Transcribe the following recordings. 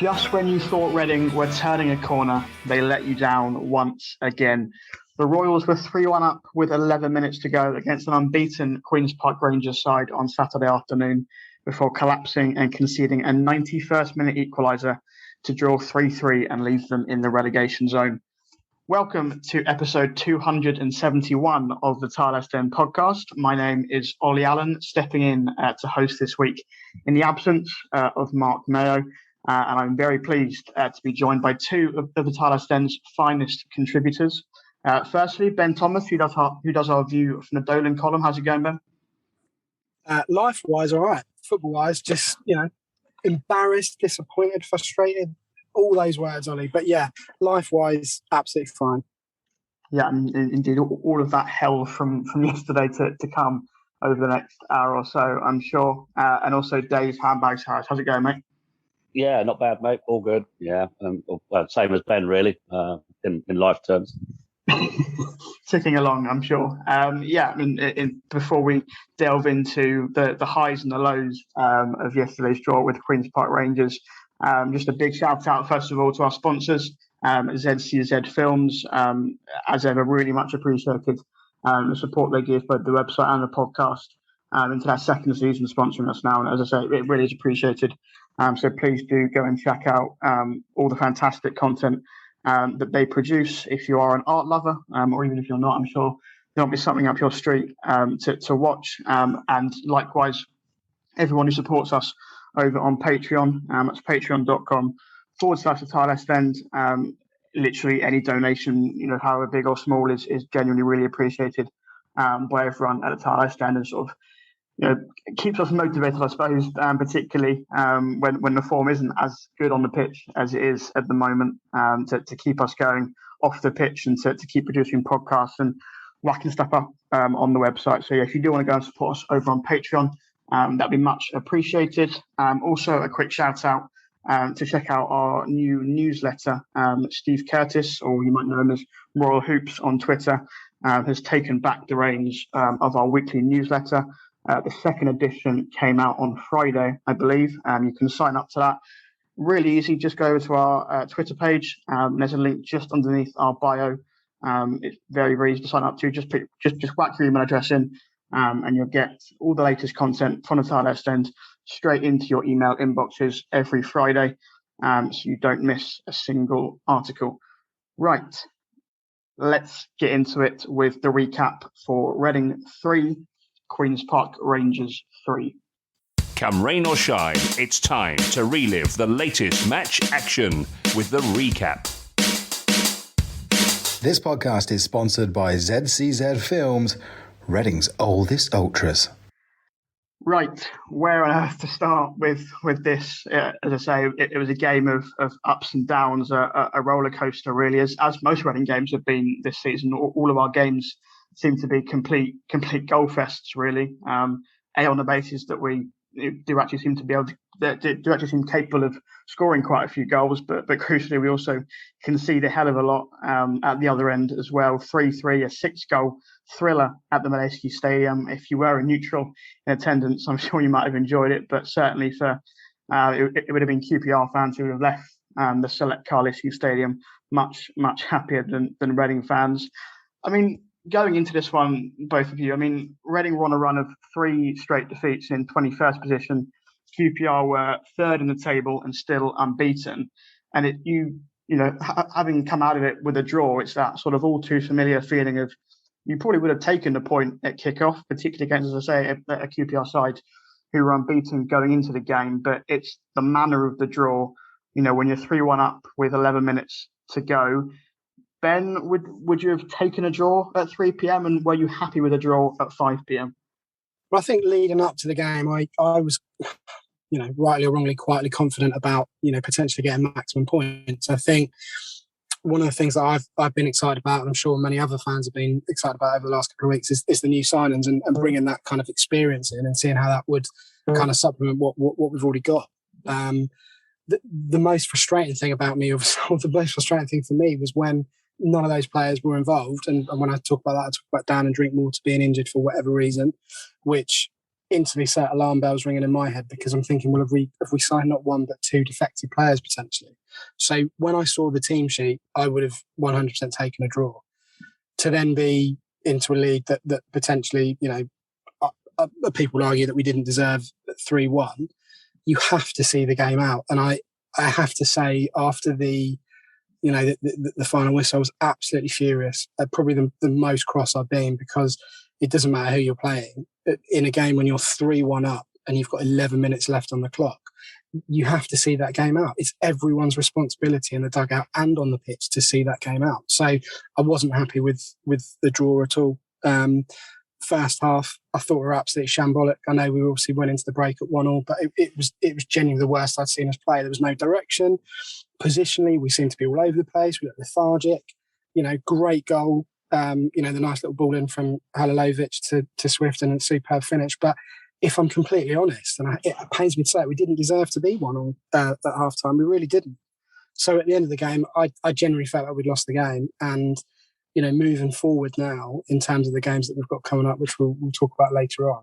Just when you thought Reading were turning a corner, they let you down once again. The Royals were 3-1 up with 11 minutes to go against an unbeaten Queen's Park Rangers side on Saturday afternoon before collapsing and conceding a 91st minute equaliser to draw 3-3 and leave them in the relegation zone. Welcome to episode 271 of the Tilehurst End Podcast. My name is Olly Allen, stepping in to host this week in the absence of Mark Mayo. And I'm very pleased to be joined by two of the Tilehurst End's finest contributors. Firstly, Ben Thomas, who does our view from the Dolan column. How's it going, Ben? Life-wise, all right. Football-wise, just, embarrassed, disappointed, frustrated, all those words, Ollie. But yeah, life-wise, absolutely fine. Yeah, indeed. All of that hell from yesterday to come over the next hour or so, I'm sure. And also Dave Handbags. How's it going, mate? Yeah, not bad, mate. All good. Yeah, well, same as Ben, really, in life terms. Ticking along, I'm sure. Before we delve into the highs and the lows of yesterday's draw with Queen's Park Rangers, just a big shout out, first of all, to our sponsors, ZCZ Films. As ever, really much appreciated the support they give both the website and the podcast into their second season sponsoring us now. And as I say, it really is appreciated. So please do go and check out all the fantastic content that they produce. If you are an art lover, or even if you're not, I'm sure there'll be something up your street to watch. And likewise, everyone who supports us over on Patreon, that's patreon.com/the Tilehurst End. Literally any donation, however big or small, is genuinely really appreciated by everyone at the Tilehurst End, and sort of it keeps us motivated, I suppose, particularly when the form isn't as good on the pitch as it is at the moment, to keep us going off the pitch and to keep producing podcasts and whacking stuff up on the website. So yeah, if you do want to go and support us over on Patreon, that'd be much appreciated. Also, a quick shout out to check out our new newsletter. Steve Curtis, or you might know him as Royal Hoops on Twitter, has taken back the reins of our weekly newsletter. The second edition came out on Friday, I believe. You can sign up to that. Really easy. Just go over to our Twitter page. There's a link just underneath our bio. It's very, very easy to sign up to. Just whack your email address in, and you'll get all the latest content from the Tilehurst End straight into your email inboxes every Friday, so you don't miss a single article. Right. Let's get into it with the recap for Reading 3. Queen's Park Rangers 3. Come rain or shine, it's time to relive the latest match action with the recap. This podcast is sponsored by ZCZ Films, Reading's oldest ultras. Right, where on earth to start with this? As I say, it was a game of ups and downs, a roller coaster, really, as most Reading games have been this season. All of our games seem to be complete goal fests, really. On the basis that we do actually seem to be able to do actually seem capable of scoring quite a few goals, but crucially we also concede a hell of a lot at the other end as well. 3-3, a 6-goal thriller at the Mailbag Stadium. If you were a neutral in attendance, I'm sure you might have enjoyed it, but certainly for it would have been QPR fans who would have left the select Carlisle Stadium much happier than Reading fans. I mean, going into this one, both of you, Reading were on a run of 3 straight defeats in 21st position. QPR were 3rd in the table and still unbeaten. And having come out of it with a draw, it's that sort of all too familiar feeling of you probably would have taken the point at kickoff, particularly against, as I say, a QPR side who were unbeaten going into the game. But it's the manner of the draw. When you're 3-1 up with 11 minutes to go. Ben, would you have taken a draw at 3 p.m. and were you happy with a draw at 5 p.m? Well, I think leading up to the game, I was, rightly or wrongly, quietly confident about, potentially getting maximum points. I think one of the things that I've been excited about, and I'm sure many other fans have been excited about over the last couple of weeks, is the new signings and bringing that kind of experience in and seeing how that would kind of supplement what we've already got. The most frustrating thing about me, or the most frustrating thing for me, was when none of those players were involved. And when I talk about that, I talk about Dan and Drinkwater being injured for whatever reason, which instantly set alarm bells ringing in my head, because I'm thinking, well, have we signed not one but two defective players potentially? So when I saw the team sheet, I would have 100% taken a draw. To then be into a league that potentially, people would argue that we didn't deserve 3-1. You have to see the game out, and I have to say, after the final whistle, I was absolutely furious. Probably the most cross I've been, because it doesn't matter who you're playing. In a game when you're 3-1 up and you've got 11 minutes left on the clock, you have to see that game out. It's everyone's responsibility in the dugout and on the pitch to see that game out. So I wasn't happy with the draw at all. First half, I thought we were absolutely shambolic. I know we obviously went into the break at 1-1, but it was genuinely the worst I'd seen us play. There was no direction. Positionally, we seemed to be all over the place. We looked lethargic. Great goal. The nice little ball in from Halilovic to Swift, and a superb finish. But if I'm completely honest, and it pains me to say it, we didn't deserve to be 1-1 at half time. We really didn't. So at the end of the game, I genuinely felt like we'd lost the game. And, moving forward now in terms of the games that we've got coming up, which we'll talk about later on,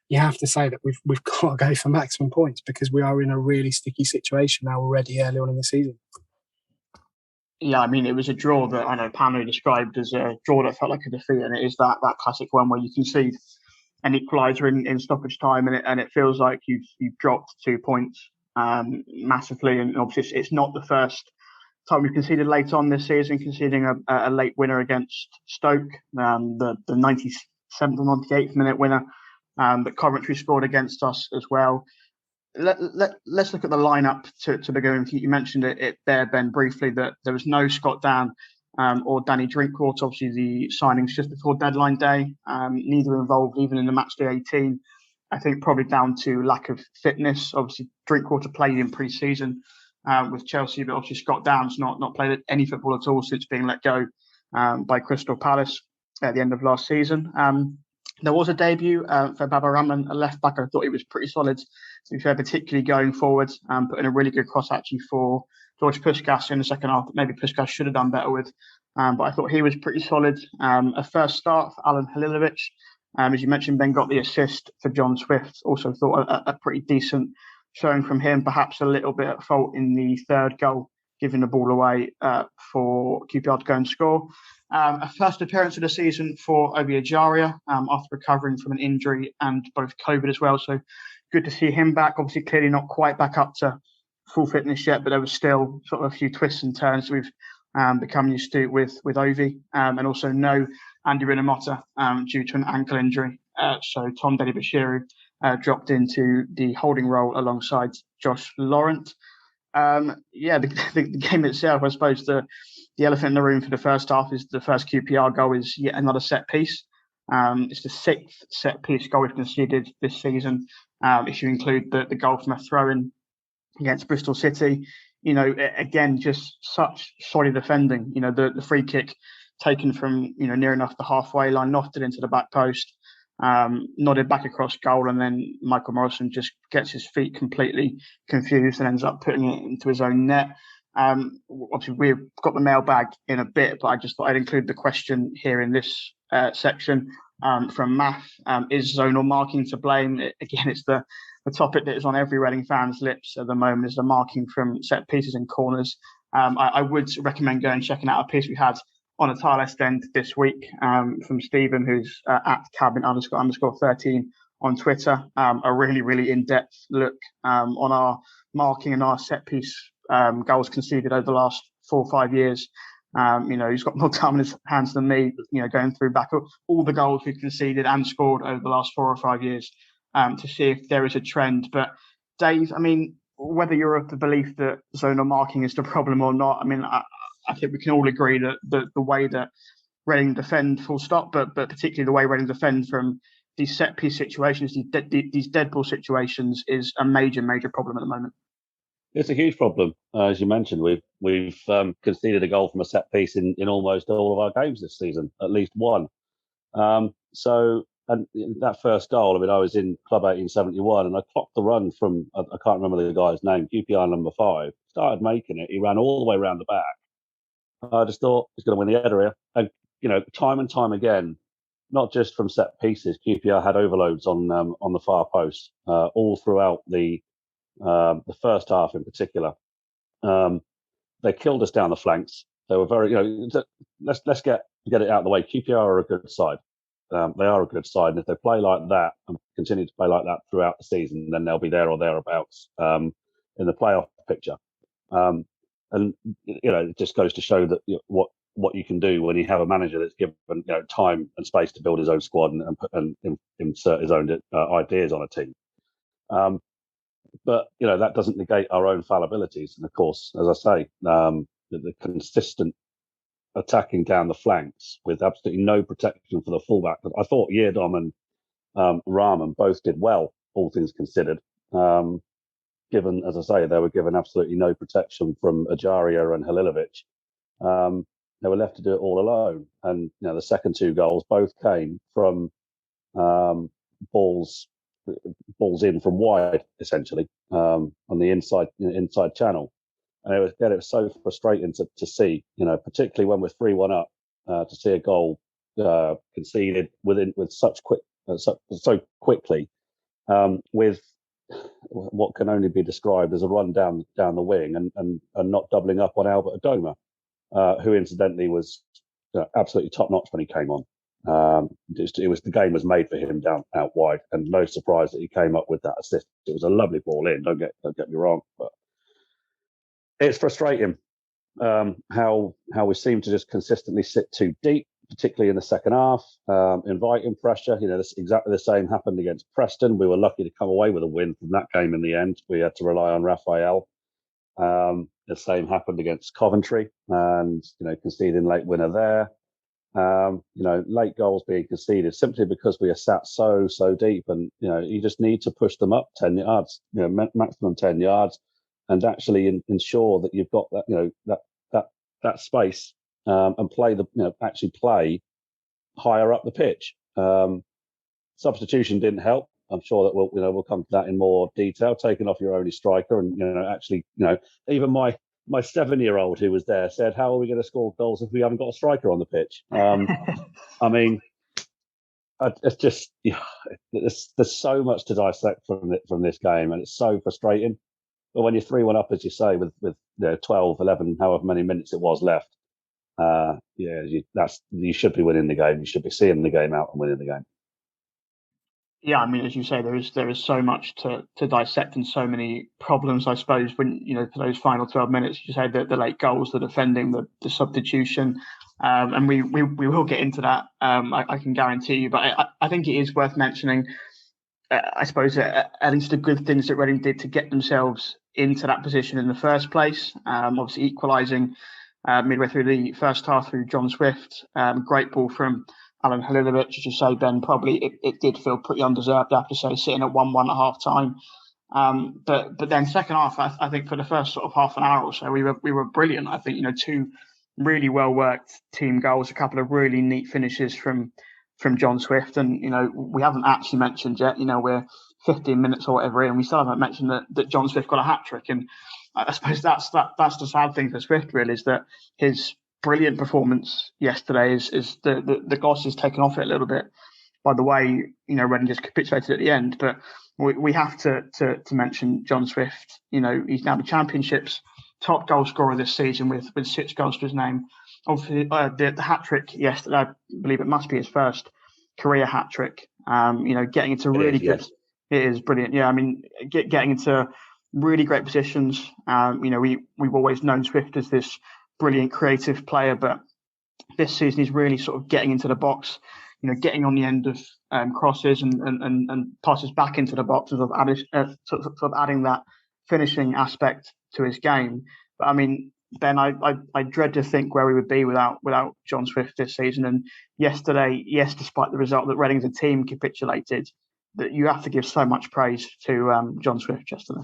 you have to say that we've got to go for maximum points, because we are in a really sticky situation now already early on in the season. Yeah, I mean, it was a draw that I know Pano described as a draw that felt like a defeat, and it is that classic one where you concede an equaliser in stoppage time, and it feels like you've dropped 2 points massively. And obviously, it's not the first time we've conceded late on this season, conceding a late winner against Stoke, the 97th or 98th minute winner that Coventry scored against us as well. Let's look at the lineup to begin with. You mentioned it there, Ben, briefly, that there was no Scott Dan or Danny Drinkwater. Obviously, the signings just before deadline day, neither involved even in the matchday 18. I think probably down to lack of fitness. Obviously, Drinkwater played in pre-season with Chelsea, but obviously Scott Dan's not played any football at all since being let go by Crystal Palace at the end of last season. There was a debut for Baba Rahman, a left back. I thought he was pretty solid, to be fair, particularly going forward, putting a really good cross actually for George Puskas in the second half. Maybe Puskas should have done better with, but I thought he was pretty solid. A first start for Alan Halilovic. As you mentioned, Ben got the assist for John Swift. Also thought a pretty decent showing from him, perhaps a little bit at fault in the third goal, giving the ball away for QPR to go and score. A first appearance of the season for Obi Ejaria after recovering from an injury and both COVID as well. So good to see him back. Obviously, clearly not quite back up to full fitness yet, but there was still sort of a few twists and turns we've become used to with Ovi. And also no Andy Rinomota due to an ankle injury. So Tom Dedibashiru dropped into the holding role alongside Josh Laurent. The game itself, I suppose the elephant in the room for the first half is the first QPR goal is yet another set piece. It's the sixth set piece goal we've conceded this season. If you include the goal from a throw-in against Bristol City, again, just such solid defending. The free kick taken from near enough the halfway line, knotted into the back post, nodded back across goal, and then Michael Morrison just gets his feet completely confused and ends up putting it into his own net. Obviously, we've got the mailbag in a bit, but I just thought I'd include the question here in this section from Math. Is zonal marking to blame? Again, it's the topic that is on every Reading fan's lips at the moment, is the marking from set pieces and corners. I would recommend going and checking out a piece we had on a Tilehurst End this week from Stephen, who's at cabin__13 on Twitter. A really, really in-depth look on our marking and our set piece goals conceded over the last 4 or 5 years. He's got more time in his hands than me, going through back all the goals we've conceded and scored over the last 4 or 5 years to see if there is a trend. But Dave, whether you're of the belief that zonal marking is the problem or not, I think we can all agree that the way that Reading defend, full stop, but particularly the way Reading defend from these set piece situations, these dead ball situations, is a major, major problem at the moment. It's a huge problem, as you mentioned. We've conceded a goal from a set piece in almost all of our games this season, at least one. And that first goal, I was in Club 1871, and I clocked the run from I can't remember the guy's name, QPR number 5. Started making it. He ran all the way around the back. I just thought he's going to win the header here. And time and time again, not just from set pieces. QPR had overloads on the far post all throughout the first half in particular. They killed us down the flanks. They were very, let's get it out of the way. QPR are a good side. They are a good side, and if they play like that and continue to play like that throughout the season, then they'll be there or thereabouts in the playoff picture. And it just goes to show that what you can do when you have a manager that's given time and space to build his own squad and insert his own ideas on a team. But that doesn't negate our own fallibilities. And of course, as I say, the consistent attacking down the flanks with absolutely no protection for the fullback. I thought Yiadom and Rahman both did well, all things considered. Given, as I say, they were given absolutely no protection from Ajaria and Halilovic. They were left to do it all alone. And the second two goals both came from balls in from wide, essentially, on the inside channel. And it was so frustrating to see, particularly when we're 3-1 up, to see a goal conceded with such so quickly, with what can only be described as a run down the wing and not doubling up on Albert Adoma, who incidentally was absolutely top notch when he came on. The game was made for him out wide, and no surprise that he came up with that assist. It was a lovely ball in. Don't get me wrong, but it's frustrating how we seem to just consistently sit too deep, particularly in the second half, inviting pressure. Exactly the same happened against Preston. We were lucky to come away with a win from that game in the end. We had to rely on Raphael. The same happened against Coventry, and conceding late winner there. Late goals being conceded simply because we are sat so deep, and you just need to push them up 10 yards, maximum 10 yards, and actually ensure that you've got that that space and play actually play higher up the pitch. Substitution didn't help. I'm sure that we'll come to that in more detail. Taking off your only striker, and even my 7-year-old who was there said, "How are we going to score goals if we haven't got a striker on the pitch?" I mean, it's just there's so much to dissect from this game, and it's so frustrating. But when you're 3-1 up, as you say, with 12, 11, however many minutes it was left, you should be winning the game. You should be seeing the game out and winning the game. Yeah, I mean, as you say, there is so much to dissect and so many problems, I suppose, when, for those final 12 minutes, you say the late goals, the defending, the substitution, and we will get into that, I can guarantee you. But I think it is worth mentioning, I suppose, at least the good things that Reading did to get themselves into that position in the first place. Obviously, equalising midway through the first half through John Swift. Great ball from Alan Halilovic, as you say, Ben. Probably it did feel pretty undeserved after sitting at 1-1 at half time. But then second half, I think for the first sort of half an hour or so, we were brilliant. I think two really well worked team goals, a couple of really neat finishes from John Swift, and we haven't actually mentioned yet. We're 15 minutes or whatever in, and we still haven't mentioned that John Swift got a hat trick. And I suppose that's the sad thing for Swift, really, is that his brilliant performance yesterday is the gloss is taken off it a little bit by the way Reading just capitulated at the end. But we have to mention John Swift. He's now the Championship's top goal scorer this season with 6 goals to his name. Obviously, the hat trick yesterday, I believe it must be his first career hat trick. Getting into really good. Yes. It is brilliant. Yeah, I mean, getting into really great positions. We've always known Swift as this brilliant creative player, but this season he's really sort of getting into the box, getting on the end of crosses and passes back into the box, sort of adding that finishing aspect to his game. But I mean, Ben, I dread to think where we would be without John Swift this season. And yesterday, yes, despite the result that Reading as a team capitulated, that you have to give so much praise to John Swift yesterday.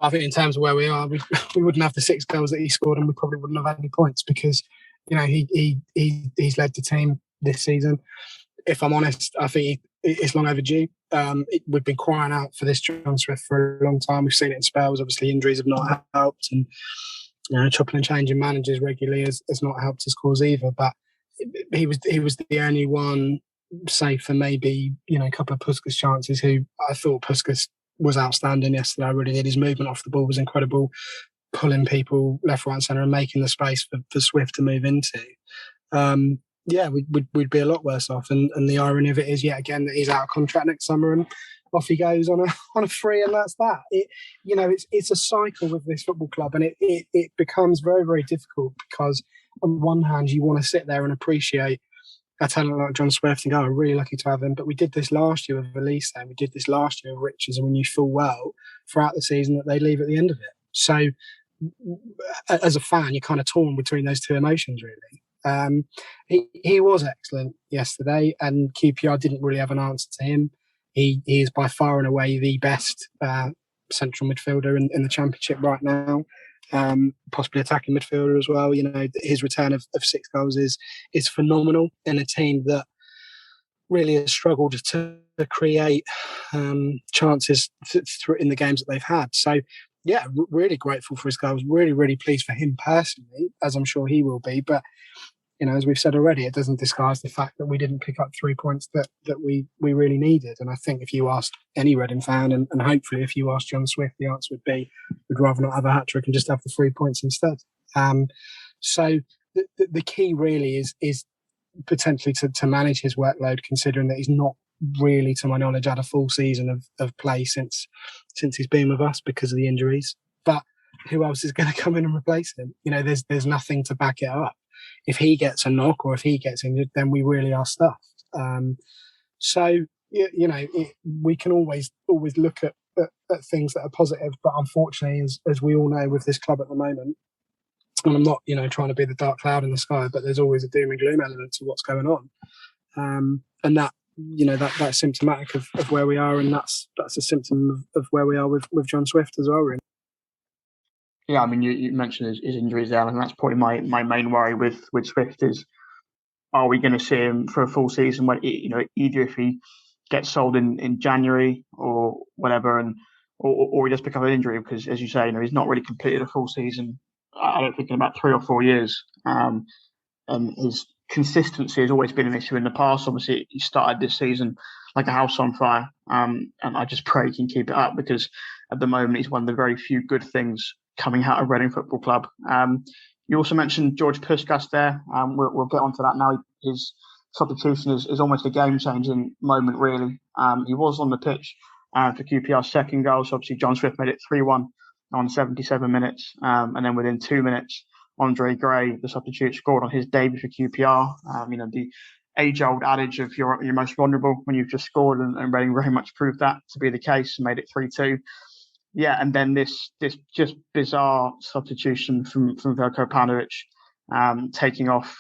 I think in terms of where we are, we wouldn't have the 6 goals that he scored, and we probably wouldn't have had any points because, he's led the team this season. If I'm honest, I think it's long overdue. We've been crying out for this John Swift for a long time. We've seen it in spells. Obviously, injuries have not helped, and chopping and changing managers regularly has not helped his cause either. But he was the only one, save for maybe a couple of Puskas chances, who I thought Puskas was outstanding yesterday. I really did. His movement off the ball was incredible, pulling people left, right, and centre, and making the space for Swift to move into. We'd be a lot worse off. And the irony of it is, yet again, that he's out of contract next summer, and off he goes on a free, and that's that. It's a cycle with this football club, and it becomes very, very difficult, because on one hand you want to sit there and appreciate a talent like John Swift and go, I'm really lucky to have him. But we did this last year with Elise, and we did this last year with Richards, and we knew full well throughout the season that they leave at the end of it. So as a fan, you're kind of torn between those two emotions, really. He was excellent yesterday, and QPR didn't really have an answer to him. He is by far and away the best central midfielder in the Championship right now. Possibly attacking midfielder as well. His return of 6 goals is phenomenal in a team that really has struggled to create chances in the games that they've had. So, yeah, really grateful for his goals. Really, really pleased for him personally, as I'm sure he will be. But as we've said already, it doesn't disguise the fact that we didn't pick up 3 points that we really needed. And I think if you asked any Reading fan, and hopefully if you asked John Swift, the answer would be, we'd rather not have a hat-trick and just have the 3 points instead. So the key really is potentially to manage his workload, considering that he's not really, to my knowledge, had a full season of play since he's been with us because of the injuries. But who else is going to come in and replace him? There's nothing to back it up. If he gets a knock or if he gets injured, then we really are stuffed. We can always look at things that are positive, but unfortunately, as we all know with this club at the moment, and I'm not trying to be the dark cloud in the sky, but there's always a doom and gloom element to what's going on, and that's symptomatic of where we are, and that's a symptom of where we are with John Swift as well, really. Yeah, I mean, you mentioned his injuries there, and that's probably my main worry with Swift is, are we going to see him for a full season? When either if he gets sold in January or whatever, or he just pick up an injury, because as you say, he's not really completed a full season. I don't think in about 3 or 4 years, and his consistency has always been an issue in the past. Obviously, he started this season like a house on fire, and I just pray he can keep it up, because at the moment he's one of the very few good things coming out of Reading Football Club. You also mentioned George Puskas there. We'll get onto that now. His substitution is almost a game-changing moment, really. He was on the pitch for QPR's second goal, so obviously John Swift made it 3-1 on 77 minutes. And then within 2 minutes, Andre Gray, the substitute, scored on his debut for QPR. The age-old adage of you're most vulnerable when you've just scored, and Reading very much proved that to be the case and made it 3-2. Yeah, and then this just bizarre substitution from Veljko Paunovic, taking off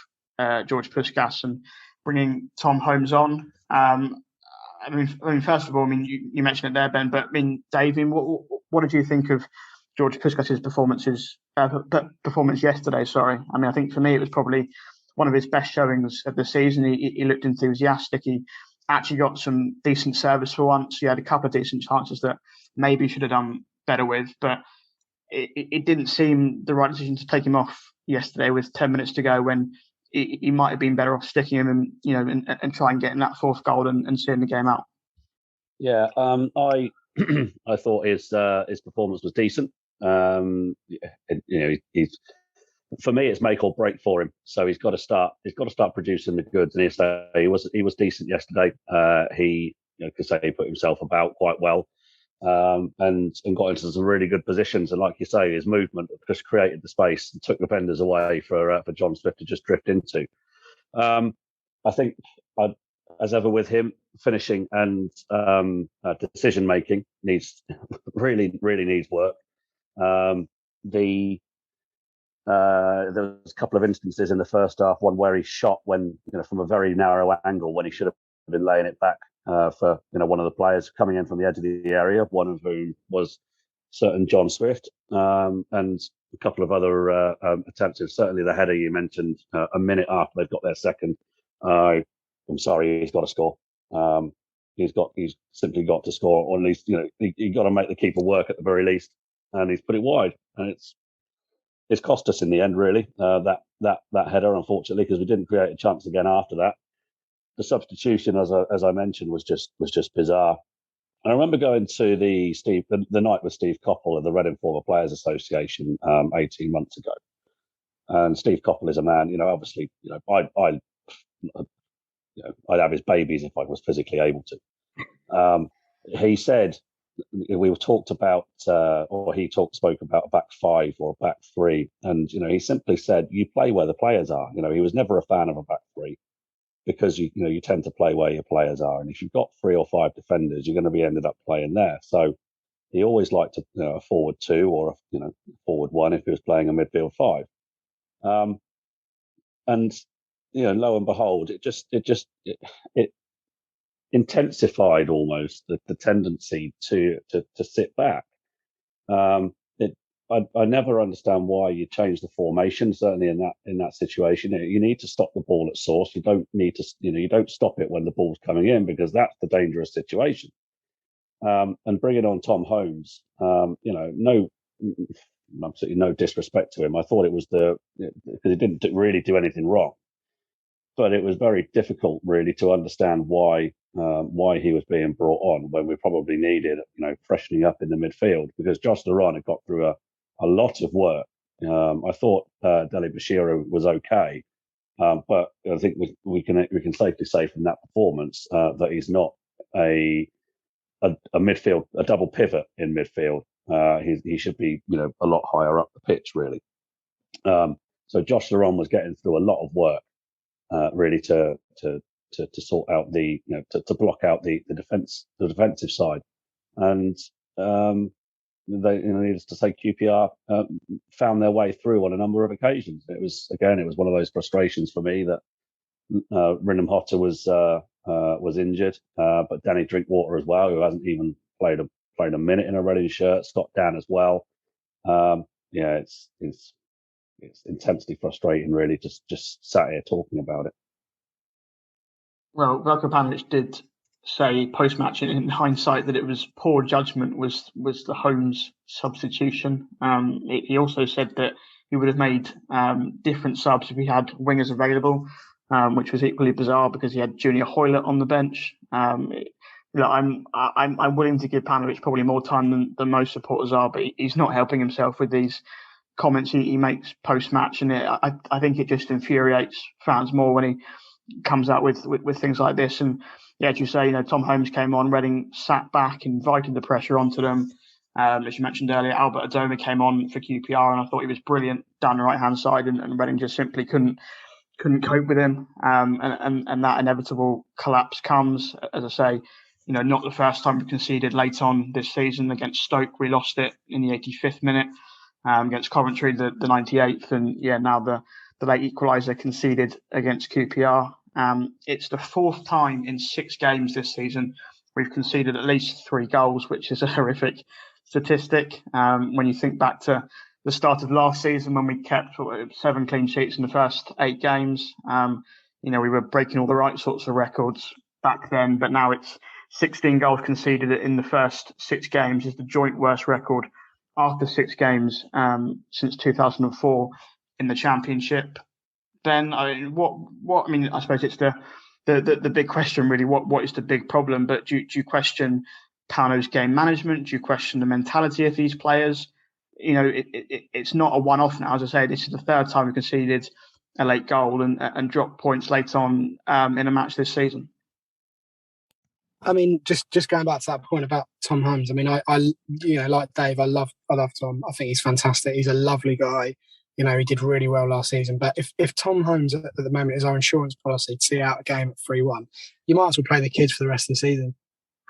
George Puskas and bringing Tom Holmes on. First of all, you mentioned it there, Ben, but Dave, what did you think of George Puskas's performance yesterday? Sorry, I think for me it was probably one of his best showings of the season. He looked enthusiastic. He actually got some decent service for once. He had a couple of decent chances that maybe should have done better with, but it didn't seem the right decision to take him off yesterday with 10 minutes to go, when he might have been better off sticking him and try and getting that fourth goal and seeing the game out. Yeah, I I thought his performance was decent. He's, for me, it's make or break for him. So he's got to start producing the goods. And he was decent yesterday. He could say he put himself about quite well, and got into some really good positions. And like you say, his movement just created the space and took defenders away for John Swift to just drift into. I think, as ever with him, finishing and decision making really needs work. There was a couple of instances in the first half, one where he shot when from a very narrow angle when he should have been laying it back for one of the players coming in from the edge of the area, one of whom was certain John Swift, and a couple of other attempts. Certainly the header you mentioned a minute after they've got their second. I'm sorry, he's got to score. He's simply got to score, or at least you got to make the keeper work at the very least, and he's put it wide, and it's it's cost us in the end, really. That header, unfortunately, because we didn't create a chance again after that. The substitution, as I mentioned, was just bizarre. And I remember going to the night with Steve Coppell of the Reading Former Players Association 18 months ago. And Steve Coppell is a man, obviously, I'd have his babies if I was physically able to. He said we talked about, or he spoke about a back five or a back three, and he simply said you play where the players are. He was never a fan of a back three because you tend to play where your players are, and if you've got 3 or 5 defenders, you're going to be ended up playing there. So he always liked a forward 2 or a forward 1 if he was playing a midfield 5. And lo and behold, it intensified almost the tendency to sit back. I never understand why you change the formation. Certainly in that situation, you need to stop the ball at source. You don't need to, you don't stop it when the ball's coming in, because that's the dangerous situation. And bringing on Tom Holmes, absolutely no disrespect to him. I thought it was because he didn't really do anything wrong, but it was very difficult really to understand why he was being brought on when we probably needed, freshening up in the midfield, because Josh Laurent had got through a lot of work. I thought Dele Bashiru was okay, but I think we can safely say from that performance that he's not a midfield, a double pivot in midfield. He should be, a lot higher up the pitch, really. So Josh Laurent was getting through a lot of work, really to sort out to block out the defensive side, and they, needless to say, QPR found their way through on a number of occasions. It was one of those frustrations for me that Rindham Hotter was injured, but Danny Drinkwater as well, who hasn't even played a minute in a Reading shirt. Scott Dan as well. It's intensely frustrating, really. Just sat here talking about it. Well, Veljko Paunovic did say post-match in hindsight that it was poor judgment was the Holmes substitution. He also said that he would have made different subs if he had wingers available, which was equally bizarre because he had Junior Hoylett on the bench. I'm willing to give Paunovic probably more time than most supporters are, but he's not helping himself with these comments he makes post-match, and I think it just infuriates fans more when he comes out with things like this. And yeah, as you say, Tom Holmes came on, Reading sat back, invited the pressure onto them. As you mentioned earlier, Albert Adoma came on for QPR, and I thought he was brilliant down the right-hand side, and Reading just simply couldn't cope with him. And that inevitable collapse comes, as I say, not the first time we conceded late on this season. Against Stoke, we lost it in the 85th minute. Against Coventry, the 98th, and now the late equaliser conceded against QPR. It's the 4th time in 6 games this season we've conceded at least 3 goals, which is a horrific statistic. When you think back to the start of last season, when we kept 7 clean sheets in the first 8 games, we were breaking all the right sorts of records back then. But now it's 16 goals conceded in the first 6 games, is the joint worst record after 6 games since 2004 in the Championship. Ben, I suppose it's the big question, really. What is the big problem? But do you question Pauno's game management? Do you question the mentality of these players? It's not a one-off now. As I say, this is the 3rd time we conceded a late goal and dropped points late on in a match this season. I mean, just going back to that point about Tom Holmes. I mean, I like Dave, I love Tom. I think he's fantastic. He's a lovely guy. He did really well last season. But if Tom Holmes at the moment is our insurance policy to see out a game at 3-1, you might as well play the kids for the rest of the season.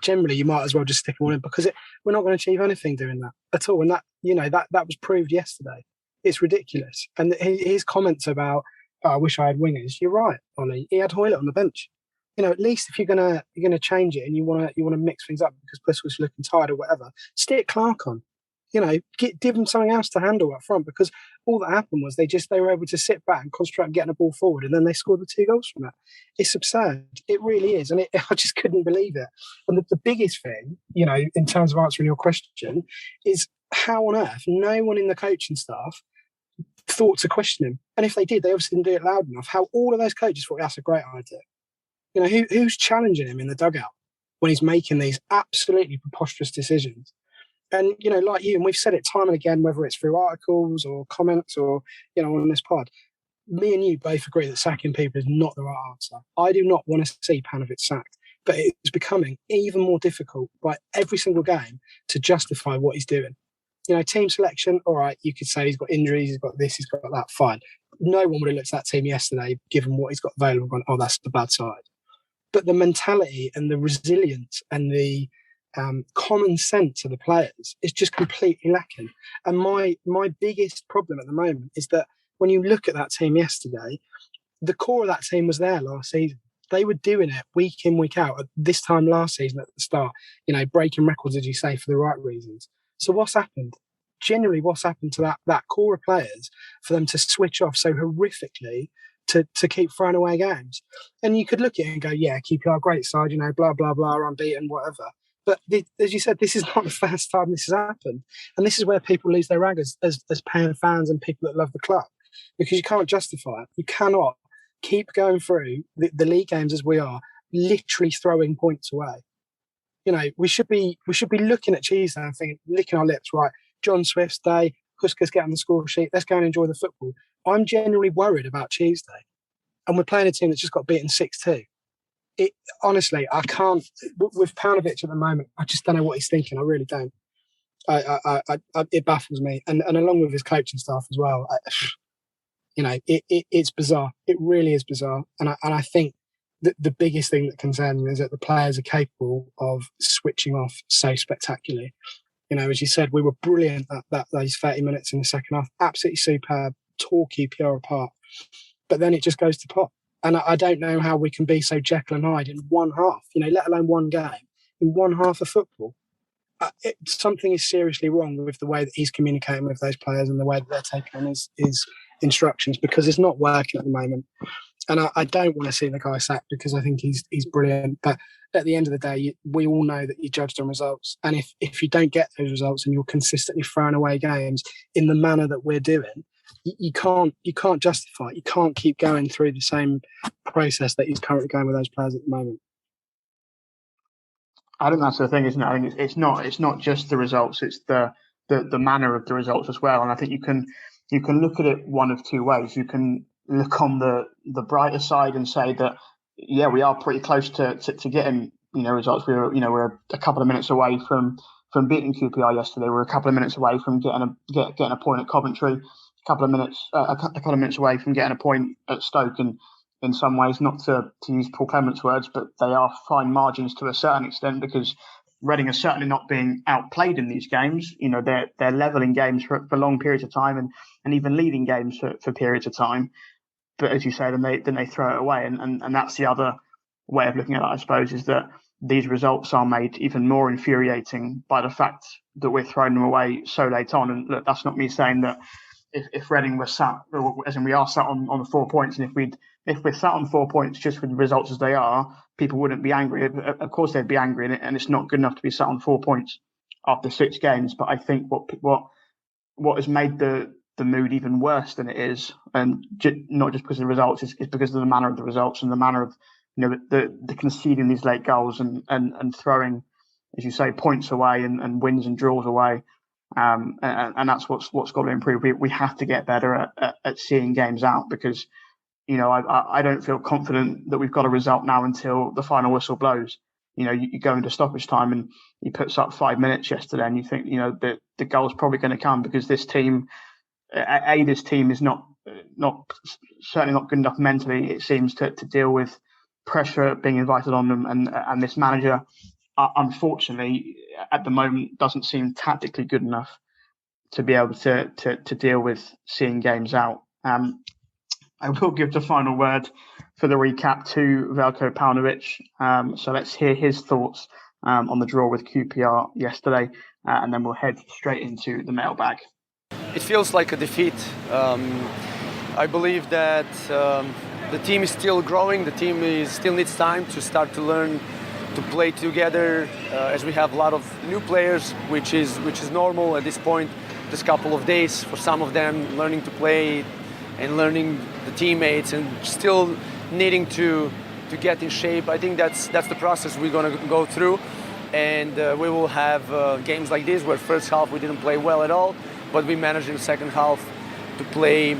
Generally, you might as well just stick them all in, because we're not going to achieve anything doing that at all. And that was proved yesterday. It's ridiculous. And his comments about, I wish I had wingers. You're right, Ollie. He had Hoylett on the bench. At least if you're gonna change it and you wanna mix things up because Puss was looking tired or whatever, stick Clark on. Give them something else to handle up front, because all that happened was they were able to sit back and concentrate on getting the ball forward, and then they scored the 2 goals from that. It's absurd. It really is, and I just couldn't believe it. And the biggest thing, in terms of answering your question, is how on earth no one in the coaching staff thought to question him. And if they did, they obviously didn't do it loud enough. How all of those coaches thought that's a great idea. You know, who's challenging him in the dugout when he's making these absolutely preposterous decisions? And, you know, like you, and we've said it time and again, whether it's through articles or comments or, you know, on this pod, me and you both agree that sacking people is not the right answer. I do not want to see Paunovic sacked, but it's becoming even more difficult by every single game to justify what he's doing. You know, team selection, all right, you could say he's got injuries, he's got this, he's got that, fine. No one would have looked at that team yesterday, given what he's got available, and gone, oh, that's the bad side. But the mentality and the resilience and the common sense of the players is just completely lacking. And my biggest problem at the moment is that when you look at that team yesterday, the core of that team was there last season. They were doing it week in, week out at this time last season at the start, you know, breaking records, as you say, for the right reasons. So what's happened? Generally, what's happened to that core of players for them to switch off so horrifically to keep throwing away games? And you could look at it and go, yeah, QPR, great side, you know, blah, blah, blah, unbeaten, whatever. But as you said, this is not the first time this has happened. And this is where people lose their rag as paying fans and people that love the club, because you can't justify it. You cannot keep going through the league games as we are, literally throwing points away. You know, we should be looking at Tuesday and thinking, licking our lips, right, John Swift's day, Huska's get on the score sheet, let's go and enjoy the football. I'm genuinely worried about Tuesday. And we're playing a team that's just got beaten 6-2. Honestly, I can't, with Paunovic at the moment, I just don't know what he's thinking. I really don't. It baffles me. And along with his coaching staff as well, you know, it's bizarre. It really is bizarre. And I think the biggest thing that concerns me is that the players are capable of switching off so spectacularly. You know, as you said, we were brilliant at those 30 minutes in the second half. Absolutely superb, tore QPR apart. But then it just goes to pot. And I don't know how we can be so Jekyll and Hyde in one half, you know, let alone one game, in one half of football. Something is seriously wrong with the way that he's communicating with those players and the way that they're taking on his instructions, because it's not working at the moment. And I don't want to see the guy sacked because I think he's brilliant. But at the end of the day, we all know that you're judged on results. And if you don't get those results and you're consistently throwing away games in the manner that we're doing, you can't justify it. You can't keep going through the same process that he's currently going with those players at the moment. I think that's the thing, isn't it? I think it's not just the results; it's the manner of the results as well. And I think you can look at it one of two ways. You can look on the brighter side and say that, yeah, we are pretty close to getting, you know, results. We're a couple of minutes away from beating QPR yesterday. We're a couple of minutes away from getting a point at Coventry. A couple of minutes away from getting a point at Stoke. And in some ways, not to use Paul Clement's words, but they are fine margins to a certain extent, because Reading are certainly not being outplayed in these games. You know, they're leveling games for long periods of time and even leading games for periods of time. But as you say, then they throw it away. And that's the other way of looking at it, I suppose, is that these results are made even more infuriating by the fact that we're throwing them away so late on. And look, that's not me saying that if Reading were sat, as in we are sat on 4 points, and if we're sat on 4 points just with the results as they are, people wouldn't be angry. Of course, they'd be angry, and it's not good enough to be sat on 4 points after 6 games. But I think what has made the mood even worse than it is, and not just because of the results, is because of the manner of the results and the manner of, you know, the conceding these late goals and throwing, as you say, points away and wins and draws away. And that's what's got to improve. We have to get better at seeing games out, because, you know, I don't feel confident that we've got a result now until the final whistle blows. You know, you go into stoppage time and he puts up 5 minutes yesterday, and you think, you know, the goal's probably going to come, because this team is not certainly not good enough mentally, it seems, to deal with pressure being invited on them, and this manager, unfortunately, at the moment, doesn't seem tactically good enough to be able to deal with seeing games out. I will give the final word for the recap to Veljko Paunovic. So let's hear his thoughts on the draw with QPR yesterday, and then we'll head straight into the mailbag. It feels like a defeat. I believe that the team is still growing. The team still needs time to start to learn to play together, as we have a lot of new players, which is normal at this point. this couple of days for some of them, learning to play and learning the teammates and still needing to get in shape. I think that's the process we're going to go through, and we will have games like this where first half we didn't play well at all, but we managed in the second half to play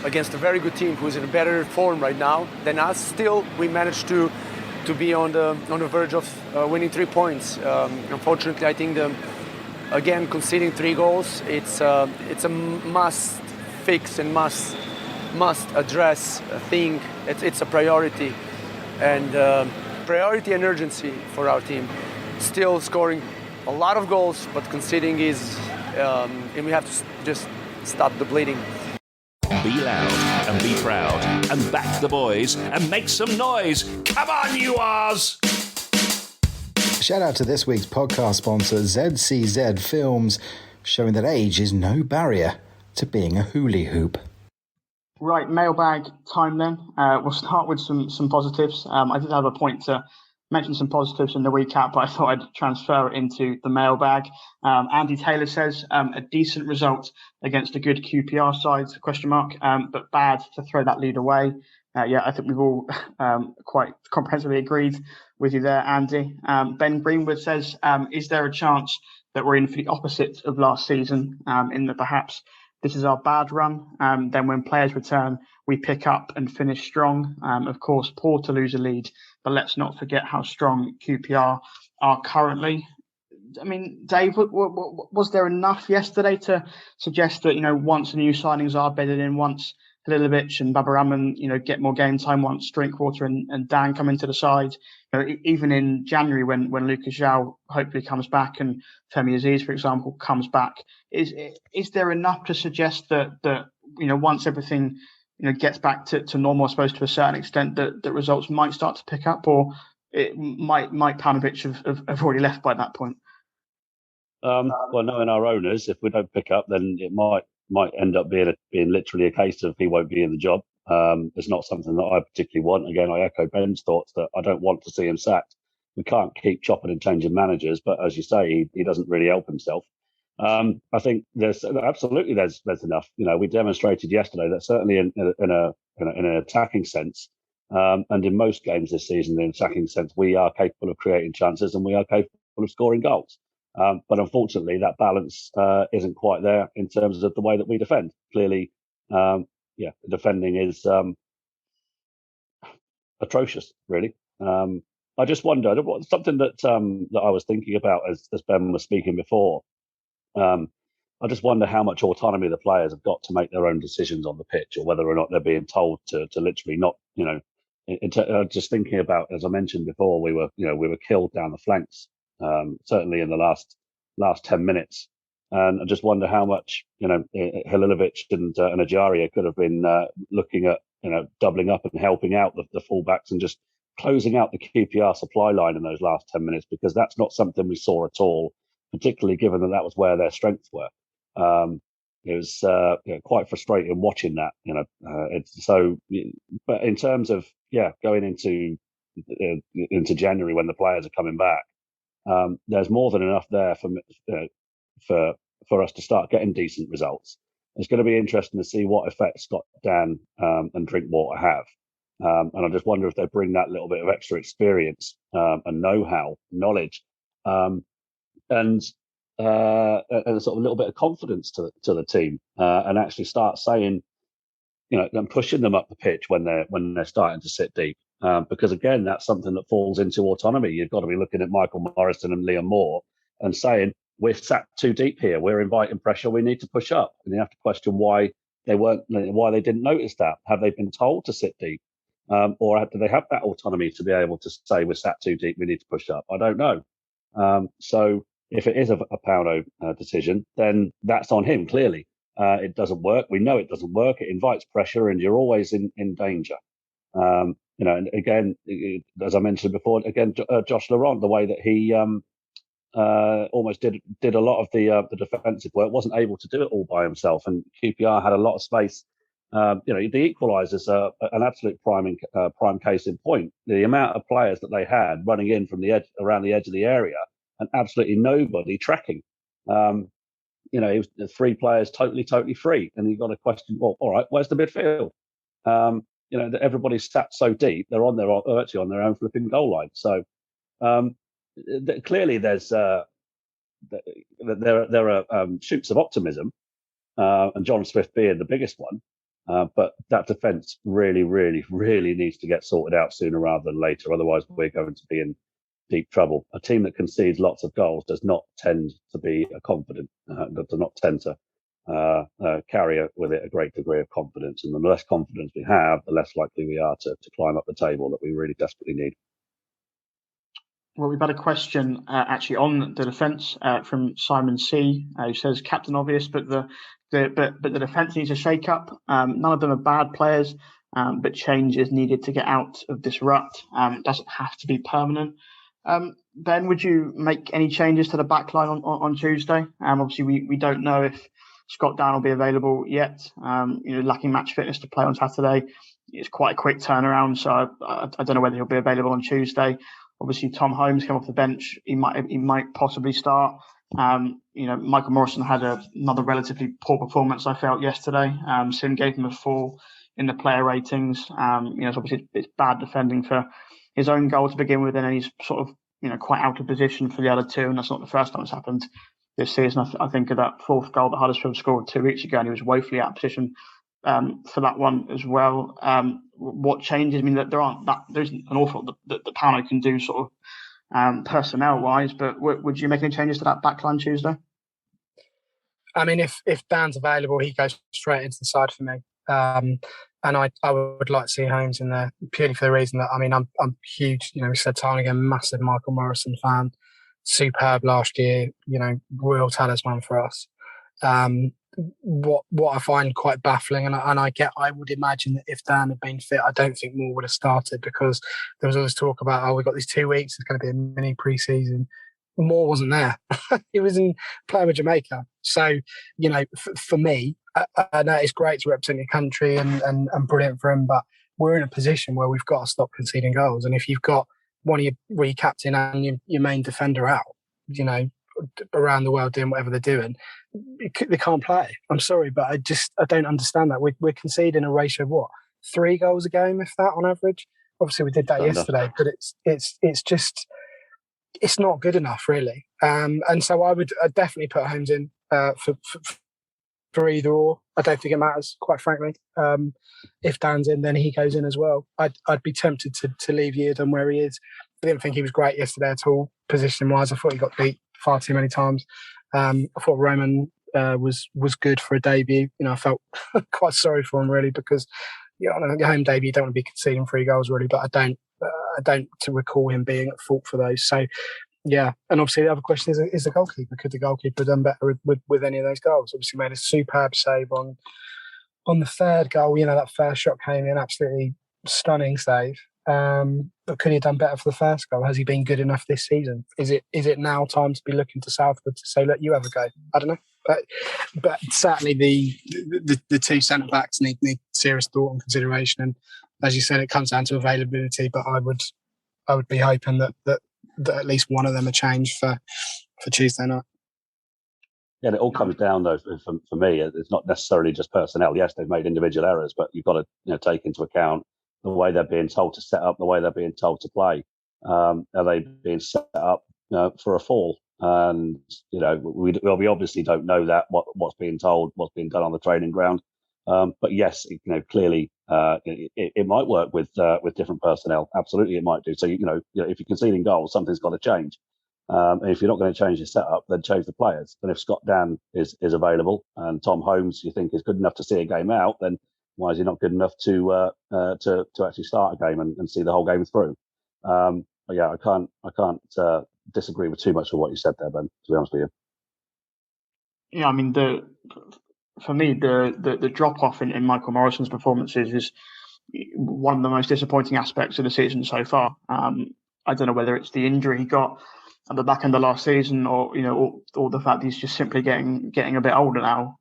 against a very good team who's in a better form right now than us. Still, we managed to be on the verge of winning 3 points. Unfortunately, I think again conceding 3 goals, it's a must fix and must address thing. It's a priority, and priority and urgency for our team. Still scoring a lot of goals, but conceding is, and we have to just stop the bleeding. Be loud and be proud and back the boys and make some noise. Come on, you Rs! Shout out to this week's podcast sponsor, ZCZ Films, showing that age is no barrier to being a hula hoop. Right, mailbag time then. We'll start with some positives. I did have a point to mention some positives in the recap, but I thought I'd transfer it into the mailbag. Andy Taylor says a decent result against a good QPR side, but bad to throw that lead away. I think we've all quite comprehensively agreed with you there, Andy. Ben Greenwood says, is there a chance that we're in for the opposite of last season, in that perhaps this is our bad run? Then when players return, we pick up and finish strong. Of course, poor to lose a lead, but let's not forget how strong QPR are currently. I mean, Dave, was there enough yesterday to suggest that, once the new signings are bedded in, once Halilovic and Babaraman, get more game time, once Drinkwater and Dan come into the side, even in January when Lucas João hopefully comes back and Femi Aziz, for example, comes back, is there enough to suggest that once everything gets back to normal, I suppose, to a certain extent, that results might start to pick up, or it might Paunovic have already left by that point? Well, knowing our owners, if we don't pick up, then it might end up being literally a case of he won't be in the job. It's not something that I particularly want. Again, I echo Ben's thoughts that I don't want to see him sacked. We can't keep chopping and changing managers, but as you say, he doesn't really help himself. I think there's enough. We demonstrated yesterday that certainly in an attacking sense, and in most games this season, in an attacking sense, we are capable of creating chances and we are capable of scoring goals. But unfortunately, that balance isn't quite there in terms of the way that we defend. Clearly, the defending is atrocious, really. I just wondered, something that I was thinking about as Ben was speaking before. I just wonder how much autonomy the players have got to make their own decisions on the pitch, or whether or not they're being told to literally not, just thinking about, as I mentioned before, we were killed down the flanks, certainly in the last 10 minutes. And I just wonder how much, Halilovic and Ajaria could have been looking at, doubling up and helping out the fullbacks and just closing out the QPR supply line in those last 10 minutes, because that's not something we saw at all, particularly given that was where their strengths were. It was quite frustrating watching that, but in terms of, going into January when the players are coming back, there's more than enough there for us to start getting decent results. It's going to be interesting to see what effect Scott, Dan, and Drinkwater have. And I just wonder if they bring that little bit of extra experience and know-how, knowledge, and sort of a little bit of confidence to the team, and actually start saying, and pushing them up the pitch when they're starting to sit deep. Because again, that's something that falls into autonomy. You've got to be looking at Michael Morrison and Liam Moore and saying, we're sat too deep here. We're inviting pressure. We need to push up. And you have to question why they didn't notice that. Have they been told to sit deep? Or do they have that autonomy to be able to say, we're sat too deep, we need to push up? I don't know. So if it is a Pauno decision, then that's on him, clearly. It doesn't work. We know it doesn't work. It invites pressure and you're always in danger. And again, as I mentioned before, Josh Laurent, the way that he almost did a lot of the defensive work, wasn't able to do it all by himself, and QPR had a lot of space. The equalisers are an absolute prime case in point. The amount of players that they had running in from the edge, around the edge of the area, and absolutely nobody tracking. he was the 3 players totally free, and you've got to question, well, all right, where's the midfield? Everybody's sat so deep, they're actually on their own flipping goal line. So clearly there are shoots of optimism, and John Swift being the biggest one. But that defence really, really, really needs to get sorted out sooner rather than later. Otherwise, we're going to be in deep trouble. A team that concedes lots of goals does not tend to be confident, does not tend to carry with it a great degree of confidence. And the less confidence we have, the less likely we are to climb up the table that we really desperately need. Well, we've had a question actually on the defence from Simon C, who says, "Captain obvious, but the defence needs a shake-up. None of them are bad players, but change is needed to get out of this rut. It doesn't have to be permanent." Ben, would you make any changes to the back line on Tuesday? Obviously, we don't know if Scott Down will be available yet. Lacking match fitness to play on Saturday. It's quite a quick turnaround, so I don't know whether he'll be available on Tuesday. Obviously, Tom Holmes came off the bench. He might possibly start. Michael Morrison had another relatively poor performance, I felt, yesterday. Sim gave him a 4 in the player ratings. Obviously it's bad defending for his own goal to begin with, and then he's sort of quite out of position for the other 2, and that's not the first time it's happened this season. I think of that 4th goal that Huddersfield scored 2 weeks ago, and he was woefully out of position for that one as well. What changes? I mean, that there's an awful lot that Pauno can do sort of personnel wise, but would you make any changes to that backline Tuesday? I mean, if Dan's available, he goes straight into the side for me. And I would like to see Holmes in there purely for the reason that, I mean, I'm huge, we said time again, massive Michael Morrison fan, superb last year, royal talisman for us. What I find quite baffling, and I would imagine that if Dan had been fit, I don't think Moore would have started, because there was always talk about, we've got these 2 weeks, it's going to be a mini pre-season. Moore wasn't there. He was in playing with Jamaica. So, for me, I know it's great to represent your country and brilliant for him, but we're in a position where we've got to stop conceding goals. And if you've got one of your captain and your main defender out, around the world doing whatever they're doing, they can't play. I'm sorry, but I don't understand that. We're conceding a ratio of what, 3 goals a game, if that, on average. Obviously, we did that yesterday, but it's just, it's not good enough, really. And so I'd definitely put Holmes in for either or. I don't think it matters, quite frankly. If Dan's in, then he goes in as well. I'd be tempted to leave Yeardon where he is. I didn't think he was great yesterday at all, position-wise. I thought he got beat far too many times. I thought Roman was good for a debut. I felt quite sorry for him, really, because on a home debut you don't want to be conceding 3 goals, really, but I don't to recall him being at fault for those. So yeah, and obviously the other question is the goalkeeper. Could the goalkeeper have done better with any of those goals? Obviously made a superb save on the 3rd goal. That first shot came in, absolutely stunning save. But could he have done better for the first goal? Has he been good enough this season? Is it now time to be looking to Southwood to say, look, you have a go? I don't know. But certainly the 2 centre backs need serious thought and consideration. And as you said, it comes down to availability. But I would be hoping that at least one of them are changed for Tuesday night. Yeah, and it all comes down, though, for me, it's not necessarily just personnel. Yes, they've made individual errors, but you've got to take into account the way they're being told to set up, the way they're being told to play. Are they being set up for a fall? And we obviously don't know that what's being told, what's being done on the training ground. But yes, clearly it might work with different personnel. Absolutely, it might do. So if you're conceding goals, something's got to change. And if you're not going to change your setup, then change the players. And if Scott Dan is available and Tom Holmes you think is good enough to see a game out, then why is he not good enough to actually start a game and see the whole game through? But yeah, I can't disagree with too much of what you said there, Ben, to be honest with you. Yeah, I mean, for me, the drop off in Michael Morrison's performances is one of the most disappointing aspects of the season so far. I don't know whether it's the injury he got at the back end of last season, or the fact he's just simply getting a bit older now.